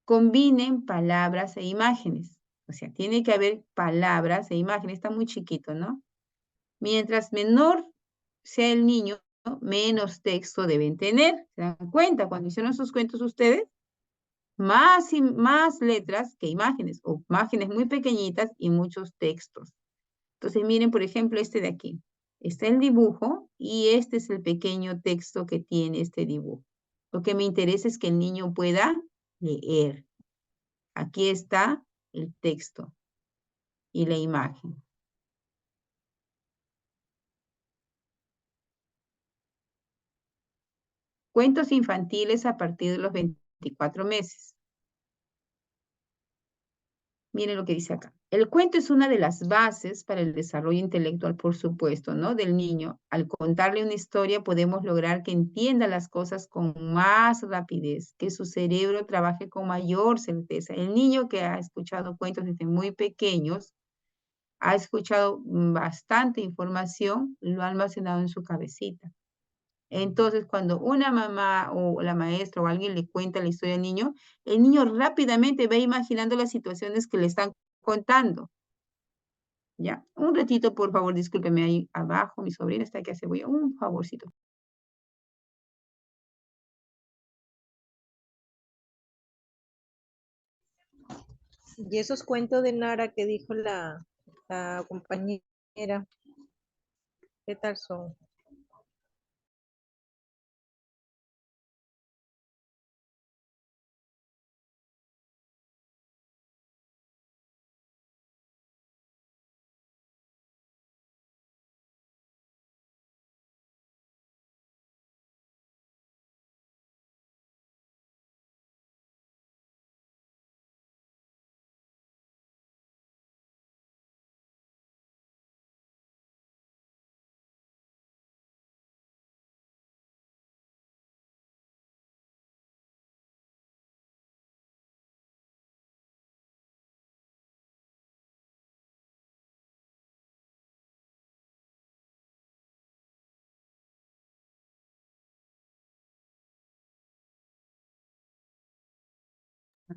[SPEAKER 1] Combinen palabras e imágenes. O sea, tiene que haber palabras e imágenes. Está muy chiquito, ¿no? Mientras menor sea el niño, menos texto deben tener. ¿Se dan cuenta? Cuando hicieron sus cuentos ustedes, más letras que imágenes, o imágenes muy pequeñitas y muchos textos. Entonces miren, por ejemplo, este de aquí. Está el dibujo y este es el pequeño texto que tiene este dibujo. Lo que me interesa es que el niño pueda leer. Aquí está el texto y la imagen. Cuentos infantiles a partir de los 24 meses. Miren lo que dice acá. El cuento es una de las bases para el desarrollo intelectual, por supuesto, ¿no? Del niño. Al contarle una historia podemos lograr que entienda las cosas con más rapidez, que su cerebro trabaje con mayor certeza. El niño que ha escuchado cuentos desde muy pequeños, ha escuchado bastante información, lo ha almacenado en su cabecita. Entonces, cuando una mamá o la maestra o alguien le cuenta la historia al niño, el niño rápidamente va imaginando las situaciones que le están contando. Ya, un ratito, por favor, discúlpeme ahí abajo, mi sobrina está que hace bulla, un favorcito.
[SPEAKER 3] Y esos cuentos de Nara que dijo la compañera, ¿qué tal son?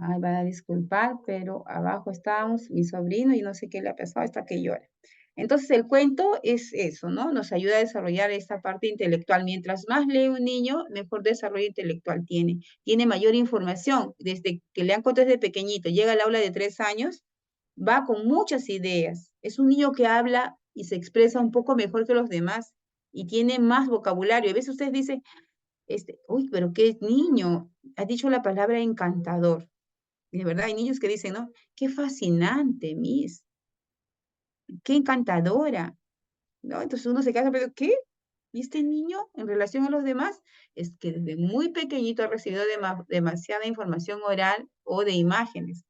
[SPEAKER 1] Ay, van a disculpar, pero abajo estábamos, mi sobrino, y no sé qué le ha pasado hasta que llora. Entonces, el cuento es eso, ¿no? Nos ayuda a desarrollar esta parte intelectual. Mientras más lee un niño, mejor desarrollo intelectual tiene. Tiene mayor información. Desde que le han contado desde pequeñito, llega al aula de 3 años, va con muchas ideas. Es un niño que habla y se expresa un poco mejor que los demás y tiene más vocabulario. A veces ustedes dicen, uy, pero qué niño, ha dicho la palabra encantador. De verdad, hay niños que dicen, ¿no? Qué fascinante, Miss. Qué encantadora. ¿No? Entonces uno se queda, pero ¿qué? ¿Y este niño en relación a los demás? Es que desde muy pequeñito ha recibido demasiada información oral o de imágenes.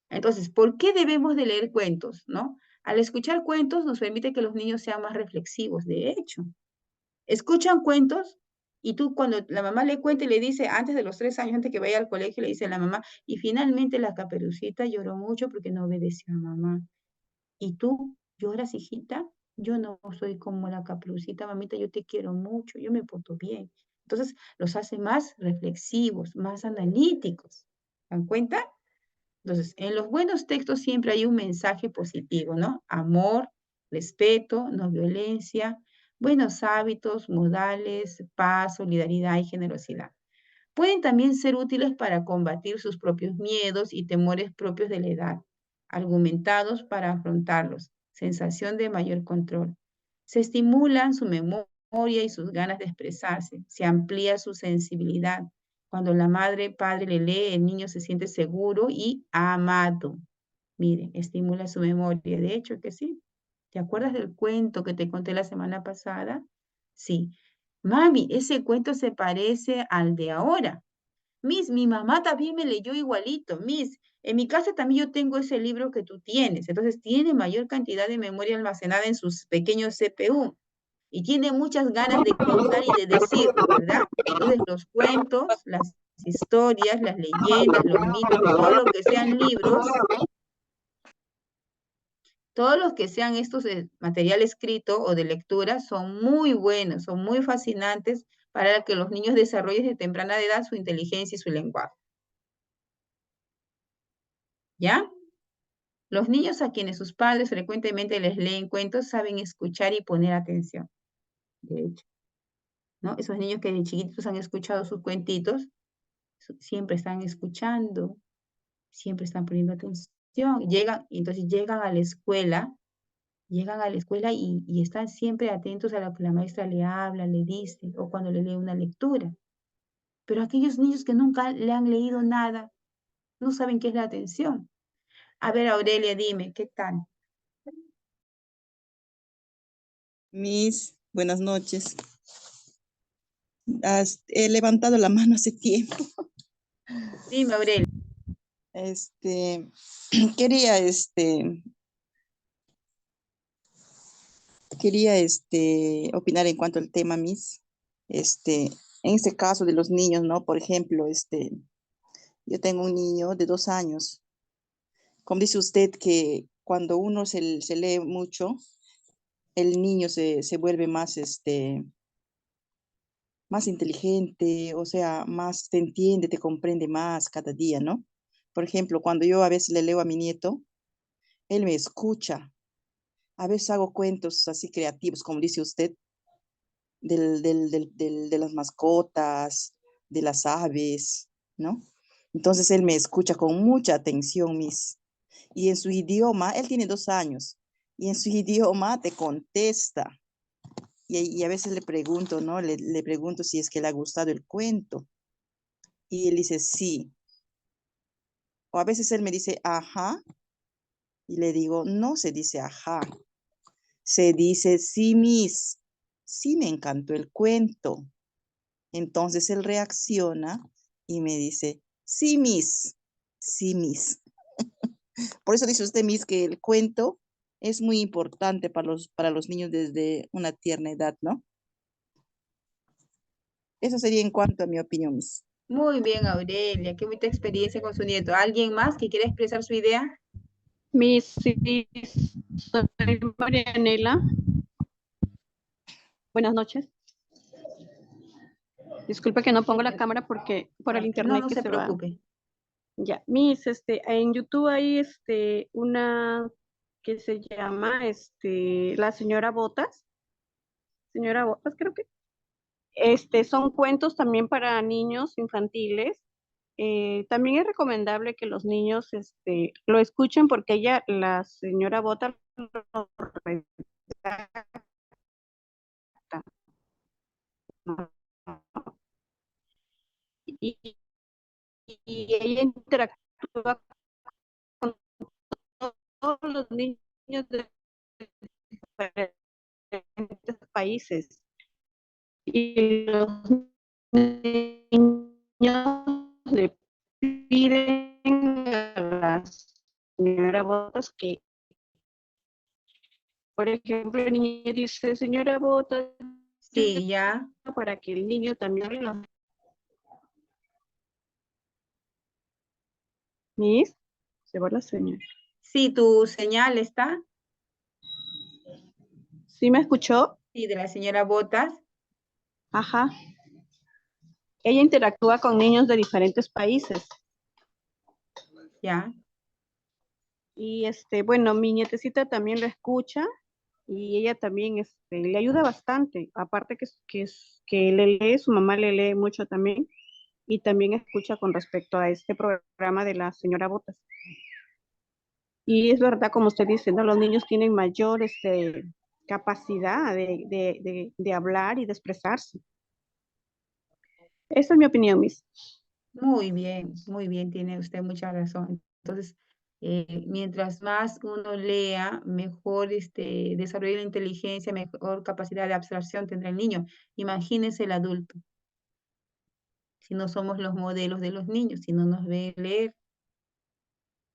[SPEAKER 1] Entonces, ¿por qué debemos de leer cuentos, no? Al escuchar cuentos nos permite que los niños sean más reflexivos. De hecho, escuchan cuentos y tú cuando la mamá le cuenta y le dice, antes de los 3 años, antes que vaya al colegio, le dice a la mamá, y finalmente la Caperucita lloró mucho porque no obedeció a mamá. ¿Y tú lloras, hijita? Yo no soy como la Caperucita, mamita, yo te quiero mucho, yo me porto bien. Entonces, los hace más reflexivos, más analíticos. ¿Se dan cuenta? Entonces, en los buenos textos siempre hay un mensaje positivo, ¿no? Amor, respeto, no violencia, buenos hábitos, modales, paz, solidaridad y generosidad. Pueden también ser útiles para combatir sus propios miedos y temores propios de la edad, argumentados para afrontarlos, sensación de mayor control. Se estimulan su memoria y sus ganas de expresarse, se amplía su sensibilidad. Cuando la madre, padre le lee, el niño se siente seguro y amado. Miren, estimula su memoria. De hecho que sí. ¿Te acuerdas del cuento que te conté la semana pasada? Sí. Mami, ese cuento se parece al de ahora. Miss, mi mamá también me leyó igualito. Miss, en mi casa también yo tengo ese libro que tú tienes. Entonces tiene mayor cantidad de memoria almacenada en sus pequeños CPU y tiene muchas ganas de contar y de decir, ¿verdad? Entonces los cuentos, las historias, las leyendas, los mitos, todo lo que sean libros, Todos los que sean estos material escrito o de lectura son muy buenos, son muy fascinantes para que los niños desarrollen de temprana edad su inteligencia y su lenguaje. ¿Ya? Los niños a quienes sus padres frecuentemente les leen cuentos saben escuchar y poner atención. De hecho, ¿no? Esos niños que de chiquitos han escuchado sus cuentitos, siempre están escuchando, siempre están poniendo atención. Entonces llegan a la escuela y están siempre atentos a lo que la maestra le habla, le dice, o cuando le lee una lectura. Pero aquellos niños que nunca le han leído nada, no saben qué es la atención. A ver, Aurelia, dime, ¿qué tal?
[SPEAKER 10] Miss, buenas noches. He levantado la mano hace tiempo.
[SPEAKER 1] Dime, Aurelia.
[SPEAKER 10] Quería opinar en cuanto al tema, Miss. En este caso de los niños, ¿no? Por ejemplo, yo tengo un niño de 2 años. Como dice usted que cuando uno se lee mucho, el niño se vuelve más, más inteligente, o sea, más te entiende, te comprende más cada día, ¿no? Por ejemplo, cuando yo a veces le leo a mi nieto, él me escucha. A veces hago cuentos así creativos, como dice usted, de las mascotas, de las aves, ¿no? Entonces él me escucha con mucha atención, Miss. Y en su idioma, él tiene 2 años, y en su idioma te contesta. Y a veces le pregunto, ¿no? Le pregunto si es que le ha gustado el cuento. Y él dice, sí. O a veces él me dice, ajá. Y le digo, no se dice ajá. Se dice, sí, Miss. Sí, me encantó el cuento. Entonces él reacciona y me dice, sí, Miss. Sí, Miss. Por eso dice usted, Miss, que el cuento es muy importante para los niños desde una tierna edad, ¿no? Eso sería en cuanto a mi opinión, Miss.
[SPEAKER 1] Muy bien, Aurelia, qué bonita experiencia con su nieto. ¿Alguien más que quiera expresar su idea?
[SPEAKER 9] Miss, sí, soy Marianela. Buenas noches. Disculpe que no pongo la cámara porque por el internet
[SPEAKER 1] No
[SPEAKER 9] que
[SPEAKER 1] se
[SPEAKER 9] se va.
[SPEAKER 1] preocupe.
[SPEAKER 9] Ya, Miss, en YouTube hay una que se llama La Señora Botas. Señora Botas, creo que. Son cuentos también para niños infantiles. También es recomendable que los niños lo escuchen porque la señora Botas, lo redacta, ¿no? y, y ella interactúa con todos los niños de diferentes países. Y los niños le piden a la señora Botas que, por ejemplo, el niño dice, señora Botas,
[SPEAKER 1] sí, ya.
[SPEAKER 9] Para que el niño también lo... Miss, se va la señal.
[SPEAKER 1] Sí, tu señal está.
[SPEAKER 9] ¿Sí me escuchó?
[SPEAKER 1] Sí, de la señora Botas.
[SPEAKER 9] Ajá. Ella interactúa con niños de diferentes países.
[SPEAKER 1] Ya.
[SPEAKER 9] Y bueno, mi nietecita también lo escucha y ella también le ayuda bastante. Aparte que le lee, su mamá le lee mucho también y también escucha con respecto a este programa de la señora Botas. Y es verdad, como usted dice, ¿no? Los niños tienen mayor capacidad de hablar y de expresarse. Esa es mi opinión, Miss.
[SPEAKER 1] Muy bien, tiene usted mucha razón. Entonces, mientras más uno lea, mejor desarrolla la inteligencia, mejor capacidad de abstracción tendrá el niño. Imagínese el adulto, si no somos los modelos de los niños, si no nos ve leer,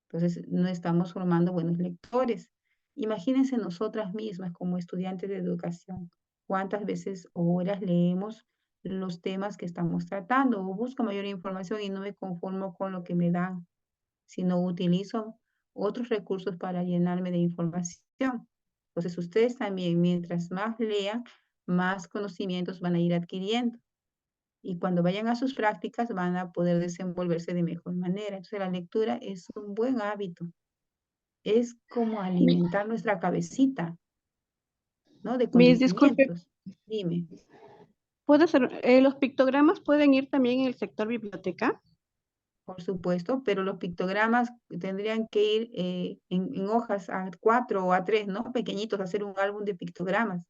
[SPEAKER 1] entonces no estamos formando buenos lectores. Imagínense nosotras mismas como estudiantes de educación, cuántas veces o horas leemos los temas que estamos tratando o busco mayor información y no me conformo con lo que me dan, sino utilizo otros recursos para llenarme de información. Entonces ustedes también, mientras más lean, más conocimientos van a ir adquiriendo. Y cuando vayan a sus prácticas van a poder desenvolverse de mejor manera. Entonces la lectura es un buen hábito. Es como alimentar nuestra cabecita, ¿no? De
[SPEAKER 11] Miss, disculpe,
[SPEAKER 1] conocimientos. Dime.
[SPEAKER 11] ¿puede ser, los pictogramas pueden ir también en el sector biblioteca?
[SPEAKER 1] Por supuesto, pero los pictogramas tendrían que ir en hojas A4 o A3, ¿no? Pequeñitos, hacer un álbum de pictogramas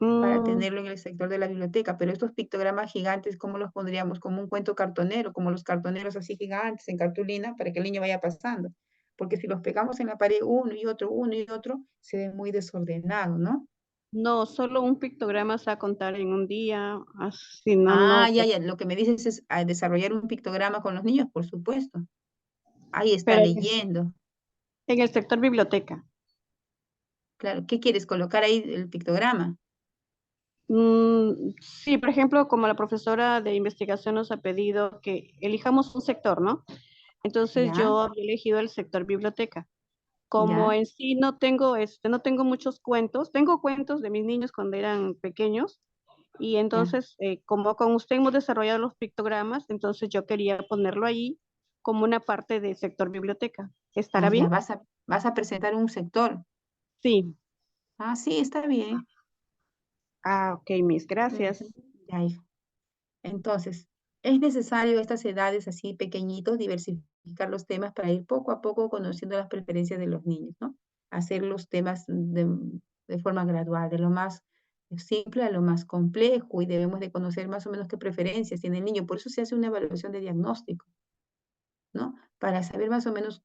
[SPEAKER 1] para tenerlo en el sector de la biblioteca. Pero estos pictogramas gigantes, ¿cómo los pondríamos? Como un cuento cartonero, como los cartoneros así gigantes en cartulina, para que el niño vaya pasando. Porque si los pegamos en la pared uno y otro, se ve muy desordenado, ¿no?
[SPEAKER 11] No, solo un pictograma se va a contar en un día, así no,
[SPEAKER 1] Ah,
[SPEAKER 11] no,
[SPEAKER 1] ya, ya. Lo que me dices es desarrollar un pictograma con los niños, por supuesto. Ahí está
[SPEAKER 11] pero
[SPEAKER 1] leyendo.
[SPEAKER 11] en el sector biblioteca.
[SPEAKER 1] Claro, ¿qué quieres? ¿Colocar ahí el pictograma?
[SPEAKER 11] Sí, por ejemplo, como la profesora de investigación nos ha pedido que elijamos un sector, ¿no? Entonces
[SPEAKER 1] Ya,
[SPEAKER 11] yo había elegido el sector biblioteca. Como
[SPEAKER 1] ya,
[SPEAKER 11] en sí no tengo muchos cuentos, tengo cuentos de mis niños cuando eran pequeños, y
[SPEAKER 1] ya.
[SPEAKER 11] entonces, como con usted hemos desarrollado los pictogramas, entonces yo quería ponerlo ahí como una parte del sector biblioteca. ¿Estará
[SPEAKER 1] Ah, ya,
[SPEAKER 11] bien?
[SPEAKER 1] vas a presentar un sector.
[SPEAKER 11] Sí.
[SPEAKER 1] Ah, sí, está bien.
[SPEAKER 11] Ah, ok, Miss,
[SPEAKER 1] Ujú,
[SPEAKER 11] gracias.
[SPEAKER 1] ya, hijo. Entonces, es necesario a estas edades así pequeñitos diversificar los temas para ir poco a poco conociendo las preferencias de los niños, ¿no? Hacer los temas de forma gradual, de lo más simple a lo más complejo, y debemos de conocer más o menos qué preferencias tiene el niño. Por eso se hace una evaluación de diagnóstico, ¿no? Para saber más o menos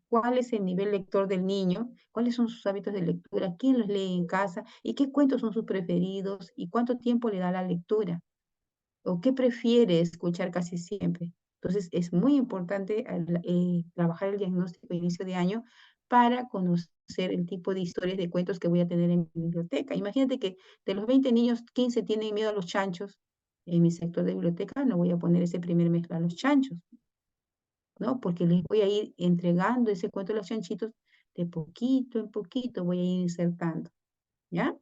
[SPEAKER 1] cuál es el nivel lector del niño, cuáles son sus hábitos de lectura, quién los lee en casa y qué cuentos son sus preferidos y cuánto tiempo le da a la lectura o qué prefiere escuchar casi siempre. Entonces, es muy importante trabajar el diagnóstico a inicio de año para conocer el tipo de historias de cuentos que voy a tener en mi biblioteca. Imagínate que de los 20 niños, 15 tienen miedo a los chanchos. En mi sector de biblioteca no voy a poner ese primer mes a los chanchos, ¿no? Porque les voy a ir entregando ese cuento de los chanchitos de poquito en poquito, voy a ir insertando, ¿ya?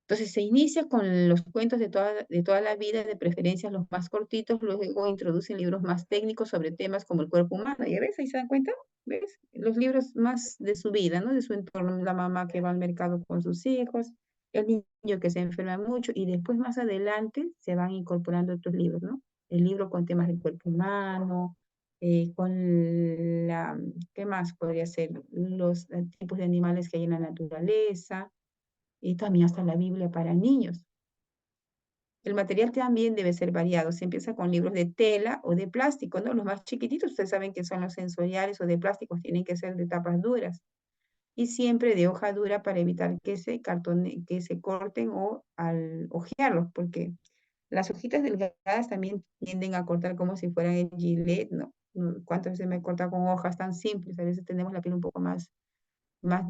[SPEAKER 1] Entonces se inicia con los cuentos de toda la vida, de preferencia los más cortitos, luego introducen libros más técnicos sobre temas como el cuerpo humano. ¿Ya ves? Ahí se dan cuenta, ¿ves? Los libros más de su vida, ¿no? De su entorno, la mamá que va al mercado con sus hijos, el niño que se enferma mucho, y después más adelante se van incorporando otros libros, ¿no? El libro con temas del cuerpo humano, con la, ¿qué más podría ser? Los tipos de animales que hay en la naturaleza, y también hasta la Biblia para niños. El material también debe ser variado. Se empieza con libros de tela o de plástico, ¿no? Los más chiquititos, ustedes saben que son los sensoriales o de plásticos, tienen que ser de tapas duras. Y siempre de hoja dura para evitar que que se corten o al hojearlos, porque las hojitas delgadas también tienden a cortar como si fueran el gilet, ¿no? ¿Cuántas veces me he cortado con hojas tan simples? A veces tenemos la piel un poco más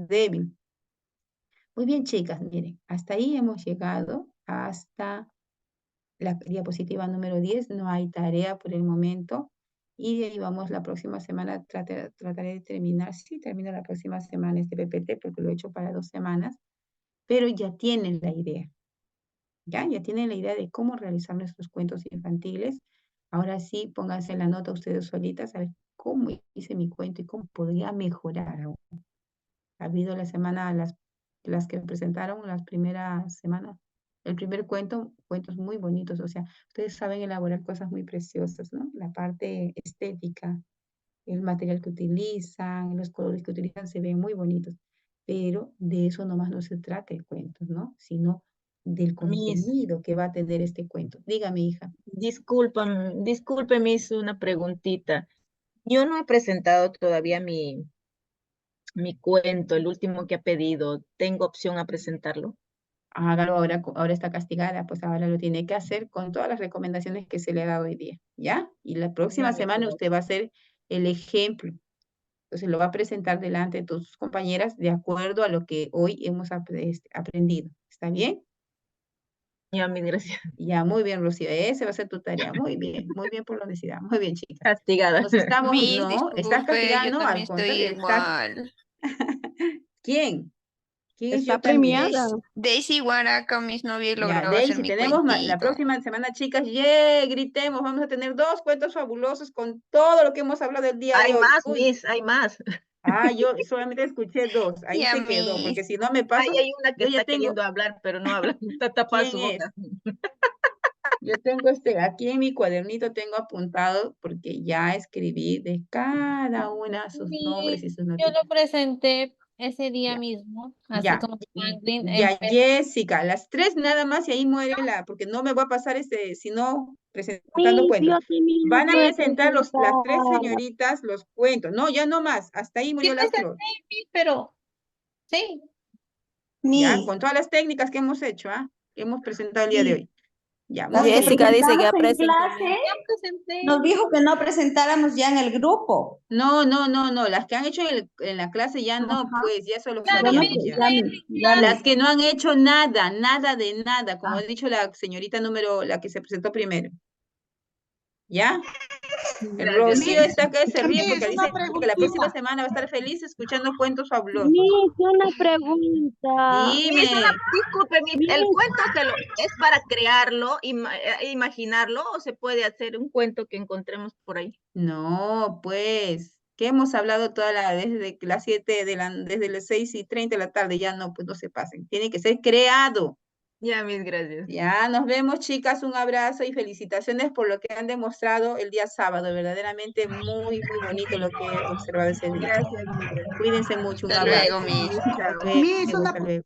[SPEAKER 1] débil. Muy bien, chicas, miren, hasta ahí hemos llegado, hasta la diapositiva número 10. No hay tarea por el momento. Y de ahí vamos la próxima semana, trataré de terminar, sí, termino la próxima semana este PPT porque lo he hecho para 2 semanas, pero ya tienen la idea, ya tienen la idea de cómo realizar nuestros cuentos infantiles. Ahora sí, pónganse la nota ustedes solitas, a ver cómo hice mi cuento y cómo podría mejorar aún. Ha habido la semana, las que presentaron las primeras semanas, el primer cuento, cuentos muy bonitos, o sea, ustedes saben elaborar cosas muy preciosas, ¿no? La parte estética, el material que utilizan, los colores que utilizan se ven muy bonitos, pero de eso nomás no se trata el cuento, ¿no? Sino del
[SPEAKER 8] Miss,
[SPEAKER 1] contenido que va a tener este cuento. Dígame, hija.
[SPEAKER 8] disculpe, Miss, una preguntita. Yo no he presentado todavía mi cuento, el último que ha pedido. ¿Tengo opción a presentarlo?
[SPEAKER 1] Hágalo ahora, ahora está castigada, pues ahora lo tiene que hacer con todas las recomendaciones que se le ha dado hoy día, ¿ya? Y la próxima
[SPEAKER 8] Ya me
[SPEAKER 1] semana
[SPEAKER 8] quedo.
[SPEAKER 1] usted va a ser el ejemplo. Entonces lo va a presentar delante de todas sus compañeras de acuerdo a lo que hoy hemos aprendido. ¿Está bien?
[SPEAKER 8] Ya, mis gracias.
[SPEAKER 1] Ya, muy bien, Rocío. Esa va a ser tu tarea. Muy bien por la honestidad. Muy bien, chicas.
[SPEAKER 8] Castigada.
[SPEAKER 1] Nos estamos,
[SPEAKER 12] Miss,
[SPEAKER 1] no, estás
[SPEAKER 12] disculpe,
[SPEAKER 1] castigada,
[SPEAKER 12] yo
[SPEAKER 1] no,
[SPEAKER 12] también
[SPEAKER 1] al
[SPEAKER 12] estoy
[SPEAKER 1] contrario, estás.
[SPEAKER 12] igual.
[SPEAKER 1] ¿Quién? ¿Quién es yo
[SPEAKER 11] Está
[SPEAKER 1] también?
[SPEAKER 11] premiada.
[SPEAKER 12] Daisy Guaraca, Miss, no había
[SPEAKER 1] Ya,
[SPEAKER 12] logrado hacer
[SPEAKER 1] Daisy,
[SPEAKER 12] mi
[SPEAKER 1] tenemos la
[SPEAKER 12] cuentito.
[SPEAKER 1] próxima semana, chicas, gritemos, vamos a tener 2 cuentos fabulosos con todo lo que hemos hablado del día
[SPEAKER 8] Hay
[SPEAKER 1] de hoy.
[SPEAKER 8] más,
[SPEAKER 1] Uy,
[SPEAKER 8] Miss, hay más.
[SPEAKER 1] yo solamente escuché 2, ahí
[SPEAKER 12] Ya,
[SPEAKER 1] se quedó,
[SPEAKER 12] Miss.
[SPEAKER 1] porque si no me
[SPEAKER 8] Ay,
[SPEAKER 1] paso,
[SPEAKER 8] hay una que
[SPEAKER 1] yo ya
[SPEAKER 8] está
[SPEAKER 1] tengo,
[SPEAKER 8] queriendo hablar, pero no habla. Está tapada
[SPEAKER 1] ¿quién
[SPEAKER 8] su
[SPEAKER 1] es?
[SPEAKER 8] boca.
[SPEAKER 1] Yo tengo aquí en mi cuadernito tengo apuntado, porque ya escribí de cada una sus nombres y sus
[SPEAKER 13] Yo
[SPEAKER 1] noticias.
[SPEAKER 13] lo presenté ese día
[SPEAKER 1] Ya,
[SPEAKER 13] mismo, así
[SPEAKER 1] ya,
[SPEAKER 13] como Franklin
[SPEAKER 1] ya, Jessica, las 3 nada más y ahí muere porque no me voy a pasar si no, presentando
[SPEAKER 14] Miss,
[SPEAKER 1] cuentos.
[SPEAKER 14] yo también lo
[SPEAKER 1] Van a
[SPEAKER 14] puedo
[SPEAKER 1] presentar las 3
[SPEAKER 14] presentar.
[SPEAKER 1] señoritas los cuentos. No, ya no más, hasta ahí
[SPEAKER 13] Sí
[SPEAKER 1] murió las flores.
[SPEAKER 13] presenté, pero sí.
[SPEAKER 1] Ya,
[SPEAKER 5] Miss,
[SPEAKER 1] con todas las técnicas que hemos hecho, que hemos presentado el día de
[SPEAKER 5] Miss,
[SPEAKER 1] hoy. Ya,
[SPEAKER 5] las
[SPEAKER 1] muy
[SPEAKER 5] que
[SPEAKER 1] bien.
[SPEAKER 4] Jessica dice que
[SPEAKER 5] presentamos
[SPEAKER 4] ya
[SPEAKER 5] en
[SPEAKER 4] presentó.
[SPEAKER 5] clase,
[SPEAKER 13] Ya presenté.
[SPEAKER 5] nos dijo que no presentáramos ya en el grupo.
[SPEAKER 1] No, las que han hecho en la clase ya no, pues, ya eso lo
[SPEAKER 13] Claro,
[SPEAKER 5] Bueno,
[SPEAKER 1] sabíamos
[SPEAKER 5] pues
[SPEAKER 13] miren,
[SPEAKER 1] ya.
[SPEAKER 5] ya,
[SPEAKER 13] miren,
[SPEAKER 5] Miss, ya,
[SPEAKER 13] claro.
[SPEAKER 1] Las que no han hecho nada, nada de nada, como
[SPEAKER 5] Ah.
[SPEAKER 1] ha dicho la señorita la que se presentó primero. ¿Ya?
[SPEAKER 8] Gracias.
[SPEAKER 1] Rocío está que se ríe
[SPEAKER 6] Miss,
[SPEAKER 1] porque
[SPEAKER 6] una
[SPEAKER 1] dice que la próxima
[SPEAKER 6] preguntita.
[SPEAKER 1] semana va a estar feliz escuchando cuentos fabulosos.
[SPEAKER 14] Miss, una pregunta.
[SPEAKER 8] Miss,
[SPEAKER 1] Dime.
[SPEAKER 8] disculpe, Miss, ¿el
[SPEAKER 14] Miss,
[SPEAKER 8] cuento es para crearlo, imaginarlo, o se puede hacer un cuento que encontremos por ahí?
[SPEAKER 1] No, pues, que hemos hablado desde las 7 desde las 6:30 de la tarde, ya no, pues no se pasen. Tiene que ser creado.
[SPEAKER 8] Ya, Miss, gracias.
[SPEAKER 1] Ya, nos vemos, chicas, un abrazo y felicitaciones por lo que han demostrado el día sábado. Verdaderamente muy, muy bonito lo que he observado ese día.
[SPEAKER 8] Gracias, Miss, gracias.
[SPEAKER 1] Cuídense mucho, un
[SPEAKER 12] Hasta
[SPEAKER 1] abrazo.
[SPEAKER 12] luego, Miss.
[SPEAKER 8] Chao.
[SPEAKER 1] Luego,
[SPEAKER 6] Miss,
[SPEAKER 1] hasta luego.